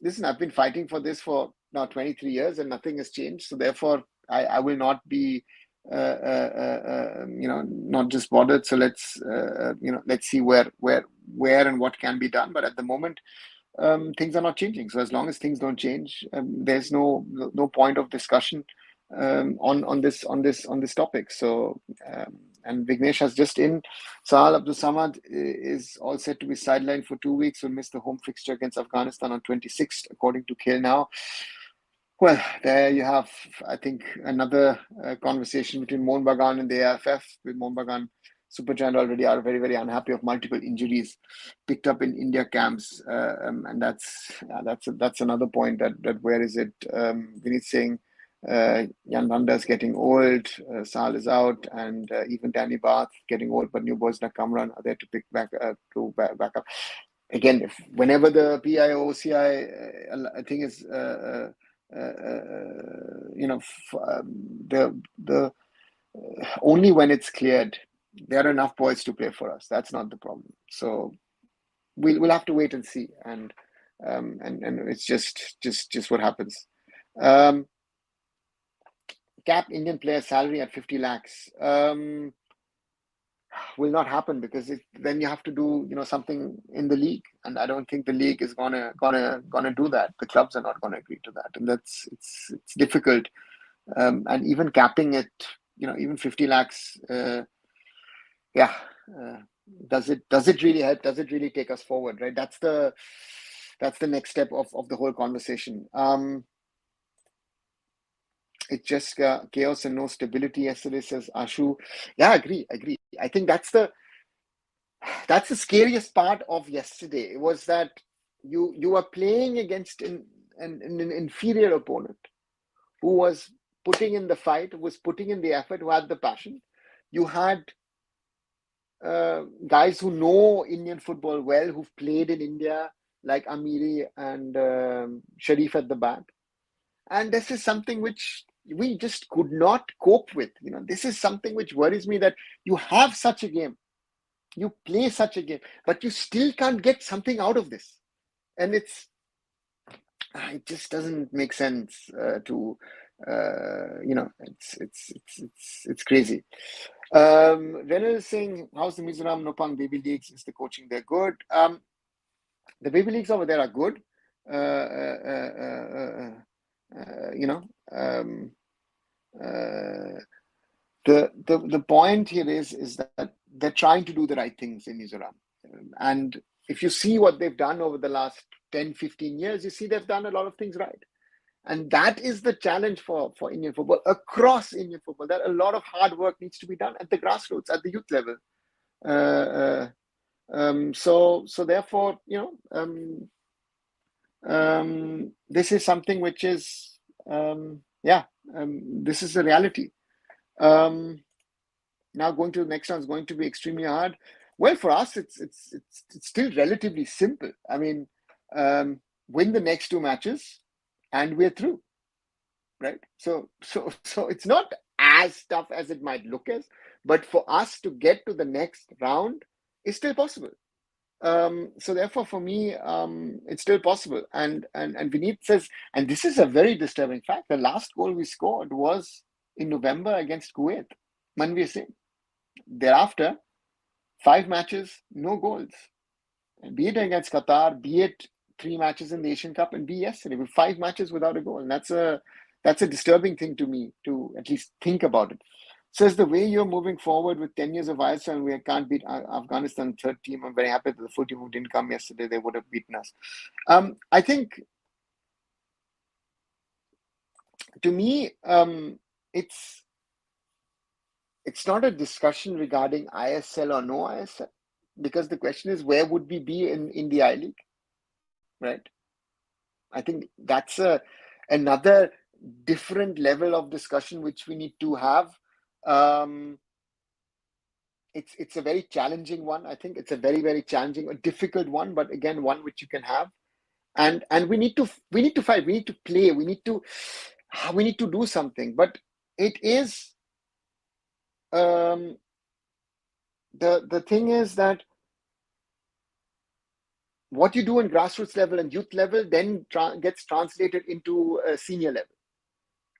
Listen, I've been fighting for this for now 23 years, and nothing has changed. So therefore, I will not be, not just bothered. So let's see where and what can be done. But at the moment, things are not changing. So as long as things don't change, there's no point of discussion on this topic. So and Vignesh has just in. Sahal Abdul Samad is all set to be sidelined for 2 weeks. Will miss the home fixture against Afghanistan on 26th, according to Khel Now. Well, there you have, I think, another conversation between Mohan Bagan and the AIFF. With Mohan Bagan, Super Giant already are very, very unhappy of multiple injuries picked up in India camps, and that's another point. That where is it? Vinit saying Jan Vanda is getting old, Sal is out, and even Danny Bath getting old, but new boys like Kamran are there to pick back back up. Again, whenever the PIOCI I think is the only when it's cleared, there are enough boys to play for us. That's not the problem. So we'll have to wait and see, and it's just what happens. Cap Indian player salary at 50 lakhs will not happen, because then you have to do something in the league, and I don't think the league is gonna do that. The clubs are not gonna agree to that, and it's difficult. And even capping it, even 50 lakhs, does it really help? Does it really take us forward? Right? That's the next step of the whole conversation. It's just chaos and no stability yesterday, says Ashu. Yeah, I agree. I think that's the scariest part of yesterday. It was that you are playing against an inferior opponent who was putting in the fight, who was putting in the effort, who had the passion. You had guys who know Indian football well, who've played in India, like Amiri and Sharif at the back. And this is something which we just could not cope with. This is something which worries me, that you have such a game, you play such a game, but you still can't get something out of this. And it just doesn't make sense it's crazy. Renal is saying, how's the Mizoram Nopang baby leagues? Is the coaching there good? The baby leagues over there are good. The point here is that they're trying to do the right things in Mizoram. And if you see what they've done over the last 10, 15 years, you see they've done a lot of things right. And that is the challenge for Indian football, across Indian football, that a lot of hard work needs to be done at the grassroots, at the youth level. So therefore, this is something which is, this is the reality. Now going to the next one is going to be extremely hard. Well, for us, it's still relatively simple. I mean, win the next 2 matches, and we're through, right? So it's not as tough as it might look as, but for us to get to the next round is still possible. So therefore, for me, it's still possible. And Vineet says, and this is a very disturbing fact, the last goal we scored was in November against Kuwait, Manveer Singh. Thereafter, 5 matches, no goals. And be it against Qatar, be it 3 matches in the Asian Cup, and be yesterday with 5 matches without a goal. And that's a disturbing thing to me, to at least think about it. Says, the way you're moving forward with 10 years of ISL and we can't beat Afghanistan third team, I'm very happy that the full team who didn't come yesterday, they would have beaten us. I think to me, it's not a discussion regarding ISL or no ISL, because the question is, where would we be in the I League, right? I think that's another different level of discussion which we need to have. Um, it's a very challenging one. I think it's a very challenging, a difficult one, but again, one which you can have. And we need to fight. We need to play. We need to do something. But it is the thing is that what you do in grassroots level and youth level then gets translated into a senior level.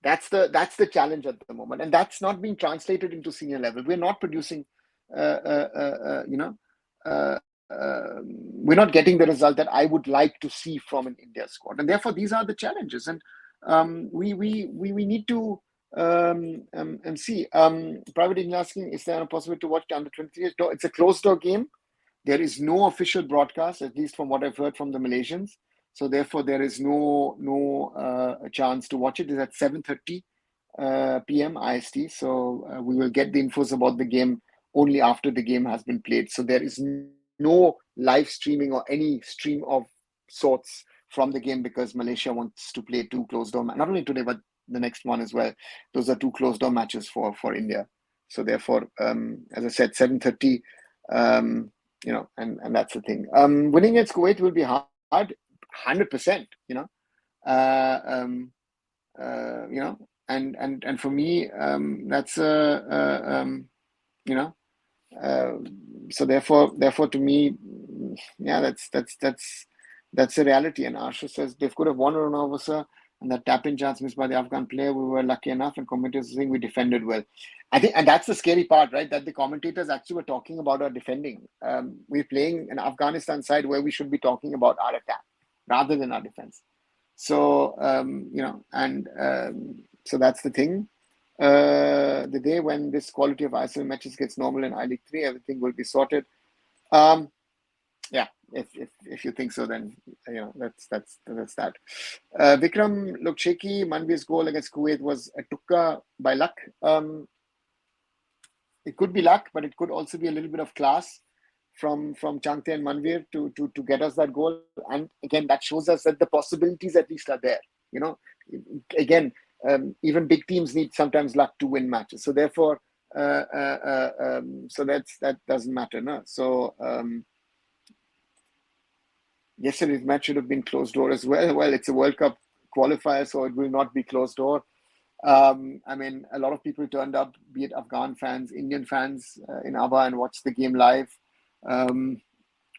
That's the challenge at the moment, and that's not being translated into senior level. We're not producing, you know, uh, we're not getting the result that I would like to see from an India squad, and therefore these are the challenges, and we need to see. Private Indian asking, is there a possibility to watch the under 23? No, it's a closed door game. There is no official broadcast, at least from what I've heard from the Malaysians. So therefore, there is no chance to watch it. It's at 7:30 p.m. IST. So we will get the infos about the game only after the game has been played. So there is no live streaming or any stream of sorts from the game, because Malaysia wants to play two closed door, not only today but the next one as well. Those are two closed door matches for India. So therefore, as I said, 7:30. And that's the thing. Winning against Kuwait will be hard, 100%. And for me, that's so therefore to me, yeah, that's a reality. And Asha says they could have won Arunava, and that tap-in chance missed by the Afghan player, we were lucky enough, and commentators saying we defended well. I think, and that's the scary part, right? That the commentators actually were talking about our defending. We're playing an Afghanistan side where we should be talking about our attack rather than our defense. So so that's the thing. The day when this quality of ISL matches gets normal in I-League 3, everything will be sorted. Yeah, if you think so, then that's that. Vikram looked shaky. Manvir's goal against Kuwait was a tukka by luck. It could be luck, but it could also be a little bit of class from Changte and Manvir to get us that goal. And again, that shows us that the possibilities at least are there. Again, even big teams need sometimes luck to win matches. So therefore, so that doesn't matter, no? So yesterday's match should have been closed door as well. Well, it's a World Cup qualifier, so it will not be closed door. I mean, a lot of people turned up, be it Afghan fans, Indian fans in Aba, and watched the game live,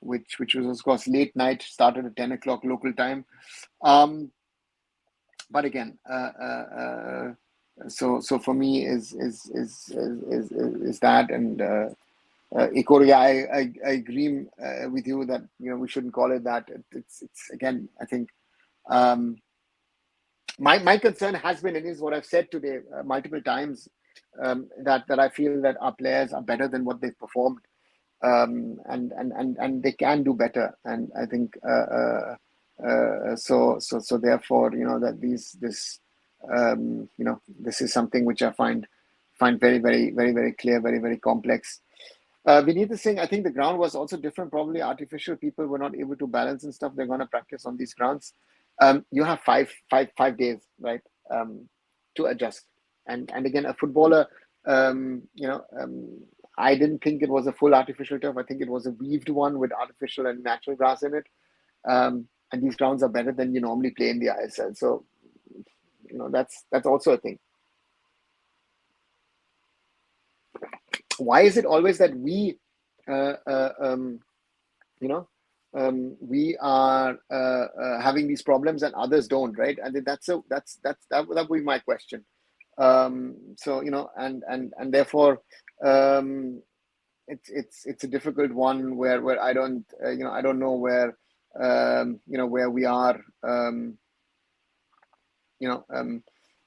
which was, of course, late night, started at 10 o'clock local time. But again, so for me is that, and Ikoria, I agree with you that we shouldn't call it that. It's again, I think my concern has been, and is what I've said today multiple times, that I feel that our players are better than what they've performed, and they can do better. And I think so therefore, that this is something which I find very clear, very complex. Vineet is saying, I think the ground was also different, probably artificial. People were not able to balance and stuff. They're going to practice on these grounds. You have five days, right, to adjust. And again, a footballer, I didn't think it was a full artificial turf. I think it was a weaved one with artificial and natural grass in it. And these grounds are better than you normally play in the ISL. So, that's also a thing. Why is it always that we, we are having these problems and others don't, right? And that would be my question. So and therefore, it's a difficult one where I don't I don't know where where we are,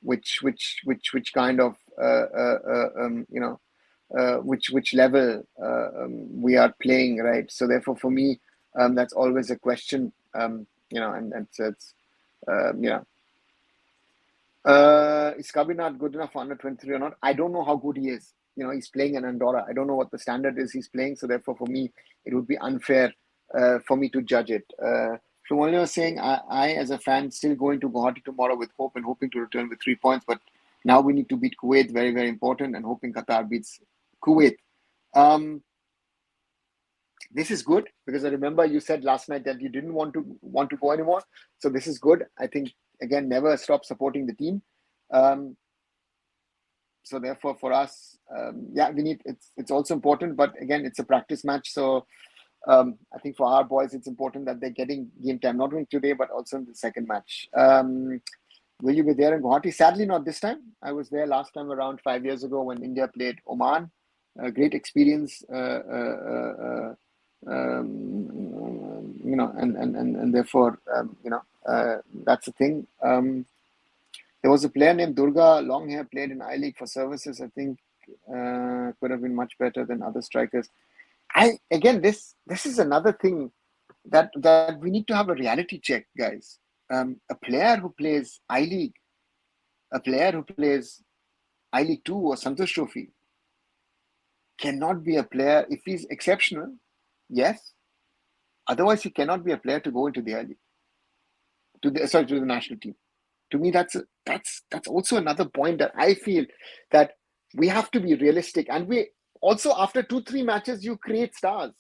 which kind of which level we are playing, right? So therefore, for me, that's always a question, and so it's Is Kabi not good enough for under 23 or not? I don't know how good he is. He's playing in Andorra. I don't know what the standard is he's playing. So therefore, for me, it would be unfair for me to judge it. Shumoli was saying, I, as a fan, still going to Guwahati tomorrow with hope and hoping to return with 3 points. But now we need to beat Kuwait, very, very important, and hoping Qatar beats Kuwait. This is good because I remember you said last night that you didn't want to go anymore. So this is good. I think, again, never stop supporting the team. So therefore, for us, we need. It's also important, but again, it's a practice match. So I think for our boys, it's important that they're getting game time, not only today but also in the second match. Will you be there in Guwahati? Sadly, not this time. I was there last time around 5 years ago when India played Oman. A great experience. And therefore, that's the thing. There was a player named Durga, long hair, played in I-League for services. I think could have been much better than other strikers. This is another thing that we need to have a reality check, guys. A player who plays I-League, a player who plays I-League 2 or Santosh Trophy cannot be a player if he's exceptional. Yes. Otherwise, he cannot be a player to go into the I-League, to the national team. To me, that's also another point that I feel that we have to be realistic. And we also, after 2-3 matches, you create stars.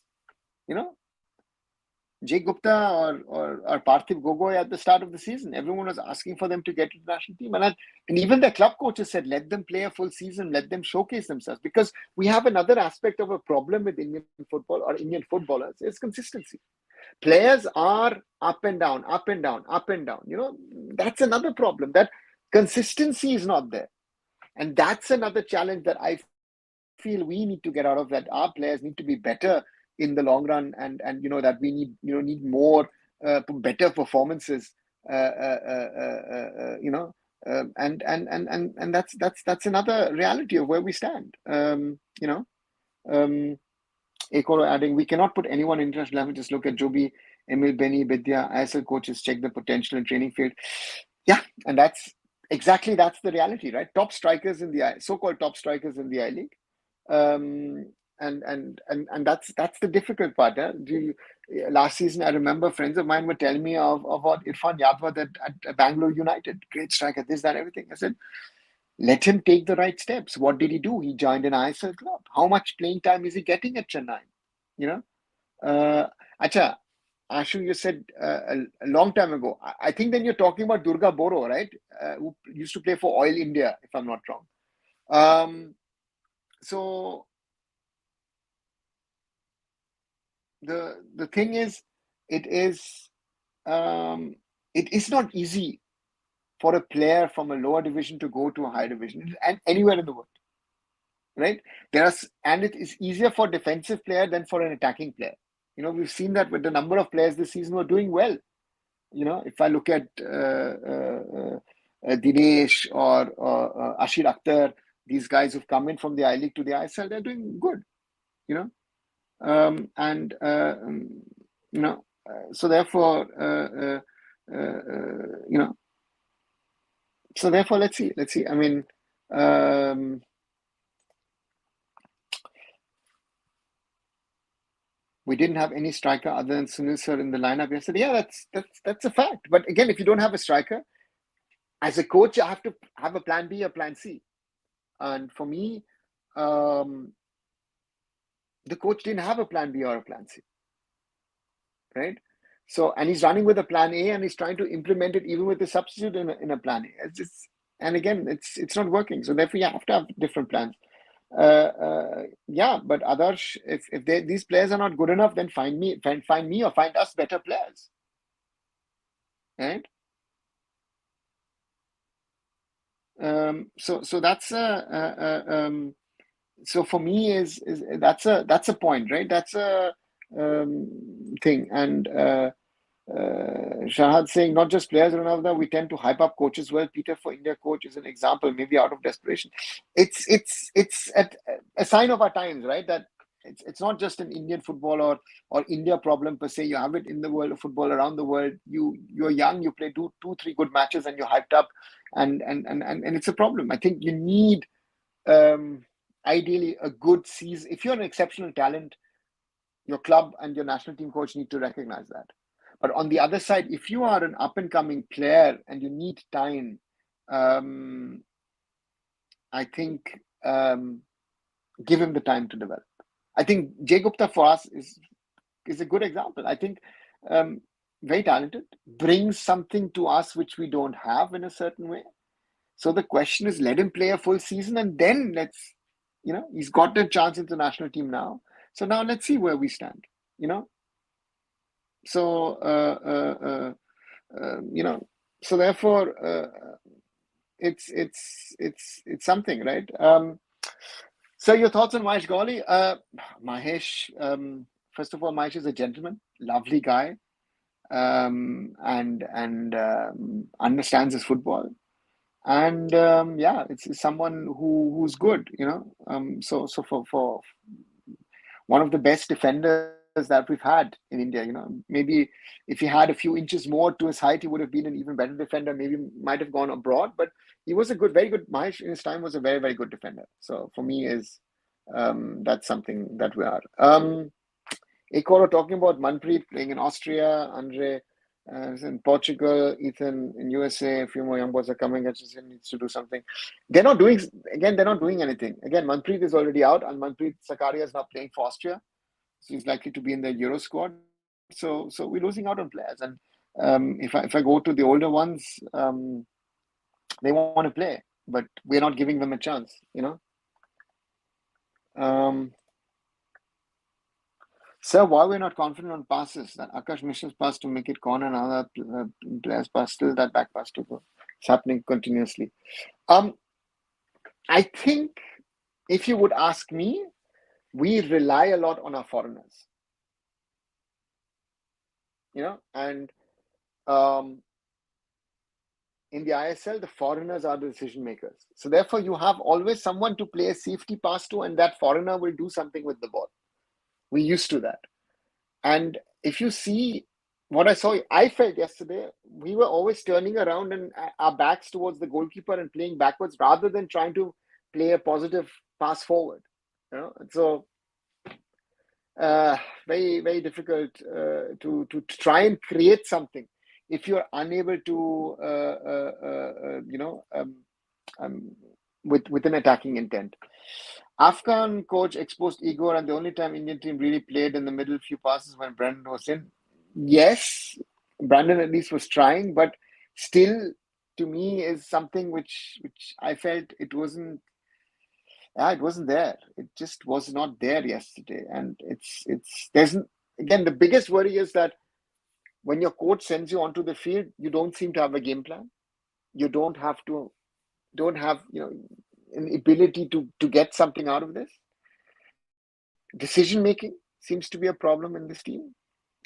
Jake Gupta or Parthiv Gogoi at the start of the season, everyone was asking for them to get to the national team. And even the club coaches said, let them play a full season, let them showcase themselves. Because we have another aspect of a problem with Indian football or Indian footballers is consistency. Players are up and down, up and down, up and down. That's another problem, that consistency is not there. And that's another challenge that I feel we need to get out of, that our players need to be better in the long run, and that we need more better performances, and that's another reality of where we stand. Ekoro adding, we cannot put anyone in international level. Just look at Joby, Emil, Benny, Bidya, ISL coaches check the potential in training field. Yeah, and that's the reality, right? Top strikers in the so-called top strikers in the I-League. And that's the difficult part. Last season, I remember friends of mine were telling me of what Irfan Yadwad at Bangalore United, great striker, this, that, everything. I said, let him take the right steps. What did he do? He joined an ISL club. How much playing time is he getting at Chennai? Acha, Ashu, you said a long time ago. I think then you're talking about Durga Boro, right? Who used to play for Oil India, if I'm not wrong. So the thing is, it is not easy for a player from a lower division to go to a higher division and anywhere in the world, right? And it is easier for a defensive player than for an attacking player. We've seen that with the number of players this season who are doing well. If I look at Dinesh or Ashir Akhtar, these guys who've come in from the I-League to the ISL, they're doing good. So therefore, let's see. I mean, we didn't have any striker other than Sunil sir in the lineup yesterday. Yeah, that's a fact. But again, if you don't have a striker, as a coach, you have to have a plan B or plan C. And for me, the coach didn't have a plan B or a plan C, right? So, and he's running with a plan A, and he's trying to implement it even with the substitute in a plan A. And again, it's not working. So therefore, you have to have different plans. But Adarsh, if these players are not good enough, then find me or find us better players, right? So that's so for me that's a point, right? That's a thing. And Shahad saying, not just players, Arunava, we tend to hype up coaches well. Peter for India coach is an example, maybe out of desperation. It's a sign of our times, right? That It's not just an Indian football or India problem per se. You have it in the world of football around the world. You're young, you play two, 3 good matches, and you're hyped up, and it's a problem. I think you need ideally a good season. If you're an exceptional talent, your club and your national team coach need to recognize that. But on the other side, if you are an up and coming player and you need time, I think give him the time to develop. I think Jay Gupta for us is a good example. I think very talented, brings something to us which we don't have in a certain way. So the question is, let him play a full season, and then he's got a chance in the national team now. So now let's see where we stand. So so therefore it's something, right? So your thoughts on Mahesh Gawli? Mahesh, first of all, Mahesh is a gentleman, lovely guy, and understands his football, and it's someone who's good, So for one of the best defenders that we've had in India, maybe if he had a few inches more to his height, he would have been an even better defender. Maybe might have gone abroad, but he was very good. Mahesh in his time was a very, very good defender. So for me, that's something that we are. Ekoro talking about Manpreet playing in Austria, Andre in Portugal, Ethan in USA. A few more young boys are coming. It just needs to do something. They're not doing anything. Again, Manpreet is already out, and Manpreet Sakaria is now playing for Austria. So he's likely to be in the Euro squad. So we're losing out on players. And if I go to the older ones, they want to play, but we're not giving them a chance, Sir, why we're not confident on passes? That Akash Mishra's pass to make it corner and other players pass, still that back pass to go. It's happening continuously. I think if you would ask me, we rely a lot on our foreigners. And in the ISL, the foreigners are the decision makers. So therefore, you have always someone to play a safety pass to, and that foreigner will do something with the ball. We're used to that. And if you see what I felt yesterday, we were always turning around and our backs towards the goalkeeper and playing backwards rather than trying to play a positive pass forward. So very, very difficult to try and create something if you're unable to with an attacking intent. Afghan coach exposed Igor, and the only time Indian team really played in the middle few passes when Brandon was in. Yes, Brandon at least was trying, but still, to me, is something which I felt it wasn't there. It just was not there yesterday, and again, the biggest worry is that when your coach sends you onto the field, you don't seem to have a game plan. You don't have an ability to get something out of this. Decision making seems to be a problem in this team.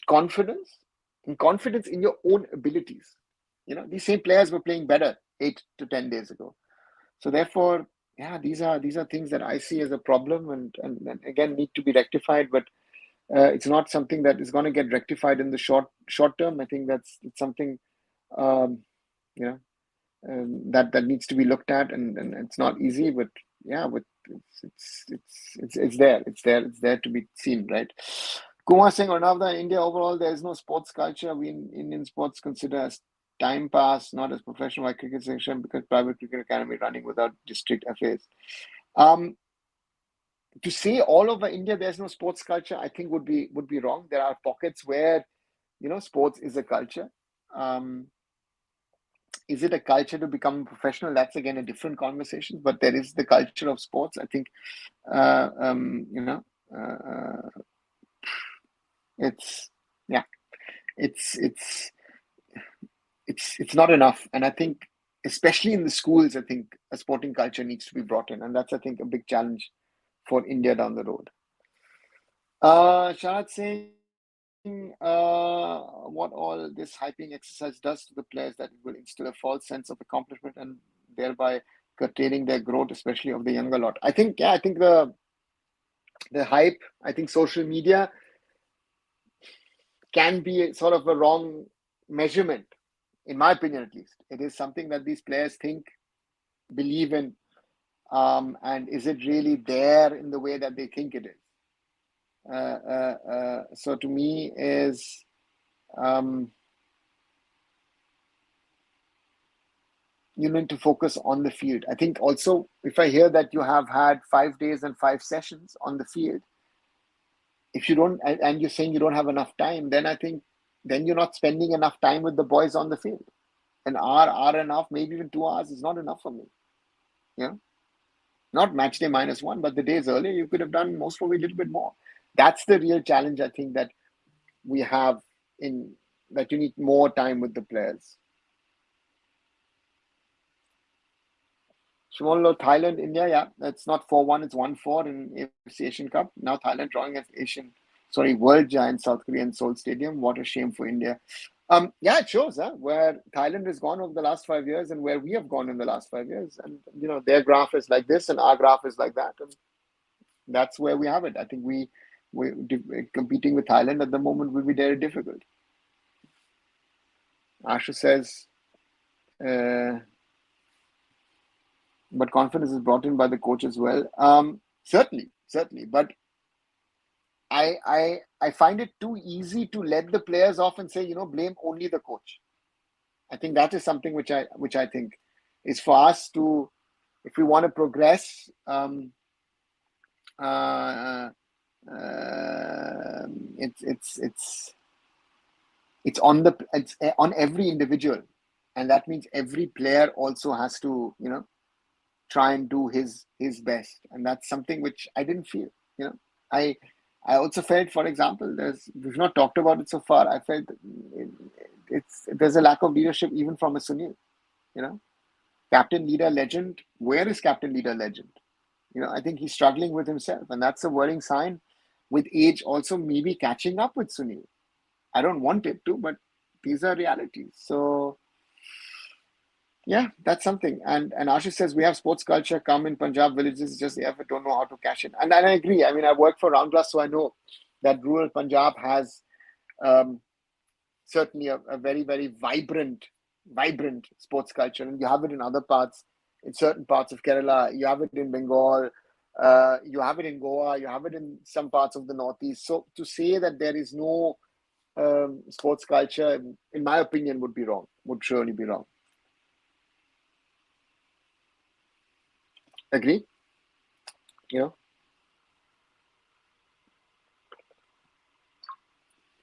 Confidence in your own abilities. These same players were playing better 8 to 10 days ago. So therefore, these are things that I see as a problem, and again need to be rectified. But it's not something that is going to get rectified in the short term. I think it's something that needs to be looked at, and it's not easy, but it's there to be seen, right? Kumar saying, Arunava, in India overall there is no sports culture. We in Indian sports consider as time pass, not as professional like cricket section, because private cricket academy running without district affairs. To say all over India there's no sports culture, I think would be wrong. There are pockets where sports is a culture. Is it a culture to become professional? That's again a different conversation. But there is the culture of sports. I think it's not enough. And I think especially in the schools, I think a sporting culture needs to be brought in, and that's I think a big challenge for India down the road. Sharad saying, what all this hyping exercise does to the players, that it will instill a false sense of accomplishment and thereby curtailing their growth, especially of the younger lot. I think the the hype. I think social media can be sort of a wrong measurement, in my opinion at least. It is something that these players think, believe in, and is it really there in the way that they think it is? So to me is you need to focus on the field. I think also if I hear that you have had 5 days and 5 sessions on the field, if you don't, and you're saying you don't have enough time, then I think then you're not spending enough time with the boys on the field. An hour and a half, maybe even 2 hours is not enough for me. Yeah. Not match day -1, but the days earlier, you could have done most probably a little bit more. That's the real challenge, I think, that we have in that you need more time with the players. Shimon Thailand, India, yeah, that's not 4-1, it's 1-4 in AFC Asian Cup. Now Thailand drawing as world giant South Korean Seoul Stadium. What a shame for India. Yeah, it shows where Thailand has gone over the last 5 years and where we have gone in the last 5 years. And their graph is like this and our graph is like that. And that's where we have it. I think we're competing with Thailand at the moment will be very difficult. Ashu says, but confidence is brought in by the coach as well. Certainly. But I find it too easy to let the players off and say, blame only the coach. I think that is something which I think is for us to, if we want to progress, it's on every individual, and that means every player also has to try and do his best, and that's something which I didn't feel. I also felt, for example, we've not talked about it so far. I felt there's a lack of leadership even from a Sunil. Captain, leader, legend. Where is captain, leader, legend? I think he's struggling with himself, and that's a worrying sign. With age, also maybe catching up with Sunil. I don't want it to, but these are realities. So, yeah, that's something. And Ashish says we have sports culture come in Punjab villages, just the effort don't know how to cash it. And I agree. I mean, I work for Roundglass, so I know that rural Punjab has certainly a very, very vibrant sports culture. And you have it in other parts, in certain parts of Kerala. You have it in Bengal. You have it in Goa. You have it in some parts of the Northeast. So to say that there is no sports culture, in my opinion, would surely be wrong. Agree?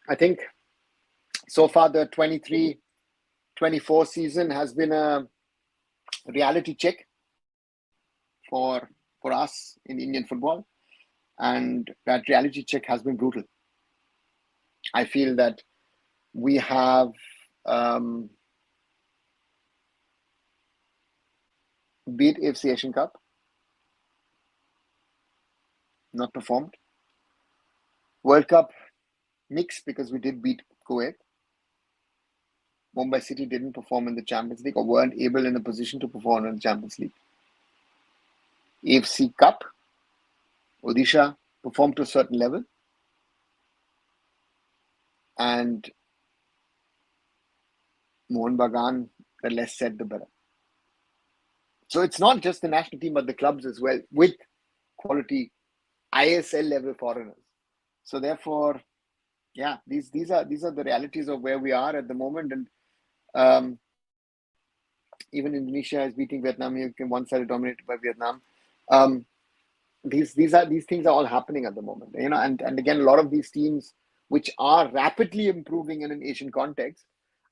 I think so far the 23-24 season has been a reality check for us in Indian football, and that reality check has been brutal. I feel that we have beat AFC Asian Cup, not performed. World Cup, mixed because we did beat Kuwait. Mumbai City didn't perform in the Champions League or weren't able in a position to perform in the Champions League. AFC Cup, Odisha performed to a certain level, and Mohun Bagan, the less said, the better. So it's not just the national team, but the clubs as well, with quality ISL level foreigners. So therefore, yeah, these are the realities of where we are at the moment. And even Indonesia is beating Vietnam. One side dominated by Vietnam. These things are all happening at the moment. And again, a lot of these teams which are rapidly improving in an Asian context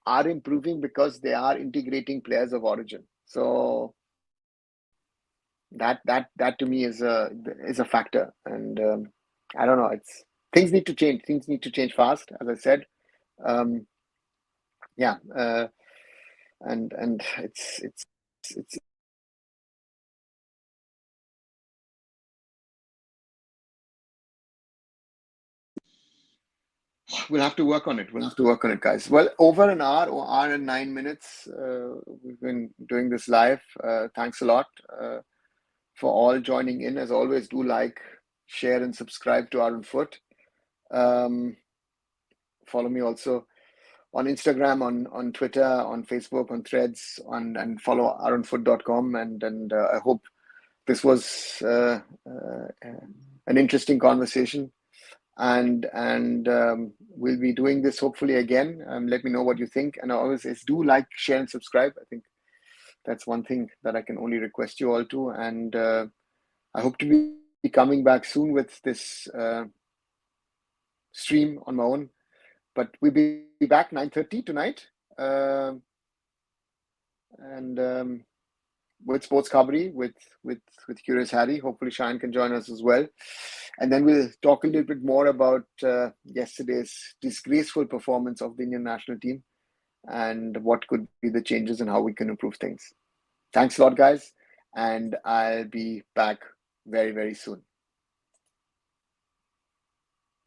are improving because they are integrating players of origin. So that to me is a factor. And I don't know. Things need to change. Things need to change fast, as I said. Yeah, and it's we'll have to work on it. We'll have to work on it, guys. Well, over an hour or hour and 9 minutes, we've been doing this live. Thanks a lot for all joining in. As always, do like, share, and subscribe to Arunfoot. Follow me also on Instagram, on Twitter, on Facebook, on Threads, and follow arunfoot.com. And I hope this was an interesting conversation. And we'll be doing this hopefully again. Let me know what you think. And always do like, share, and subscribe. I think that's one thing that I can only request you all to. And I hope to be coming back soon with this stream on my own. But we'll be back 9:30 tonight. And with Sports Khabari, with Curious Harry. Hopefully Shine can join us as well. And then we'll talk a little bit more about yesterday's disgraceful performance of the Indian national team and what could be the changes and how we can improve things. Thanks a lot, guys. And I'll be back very, very soon.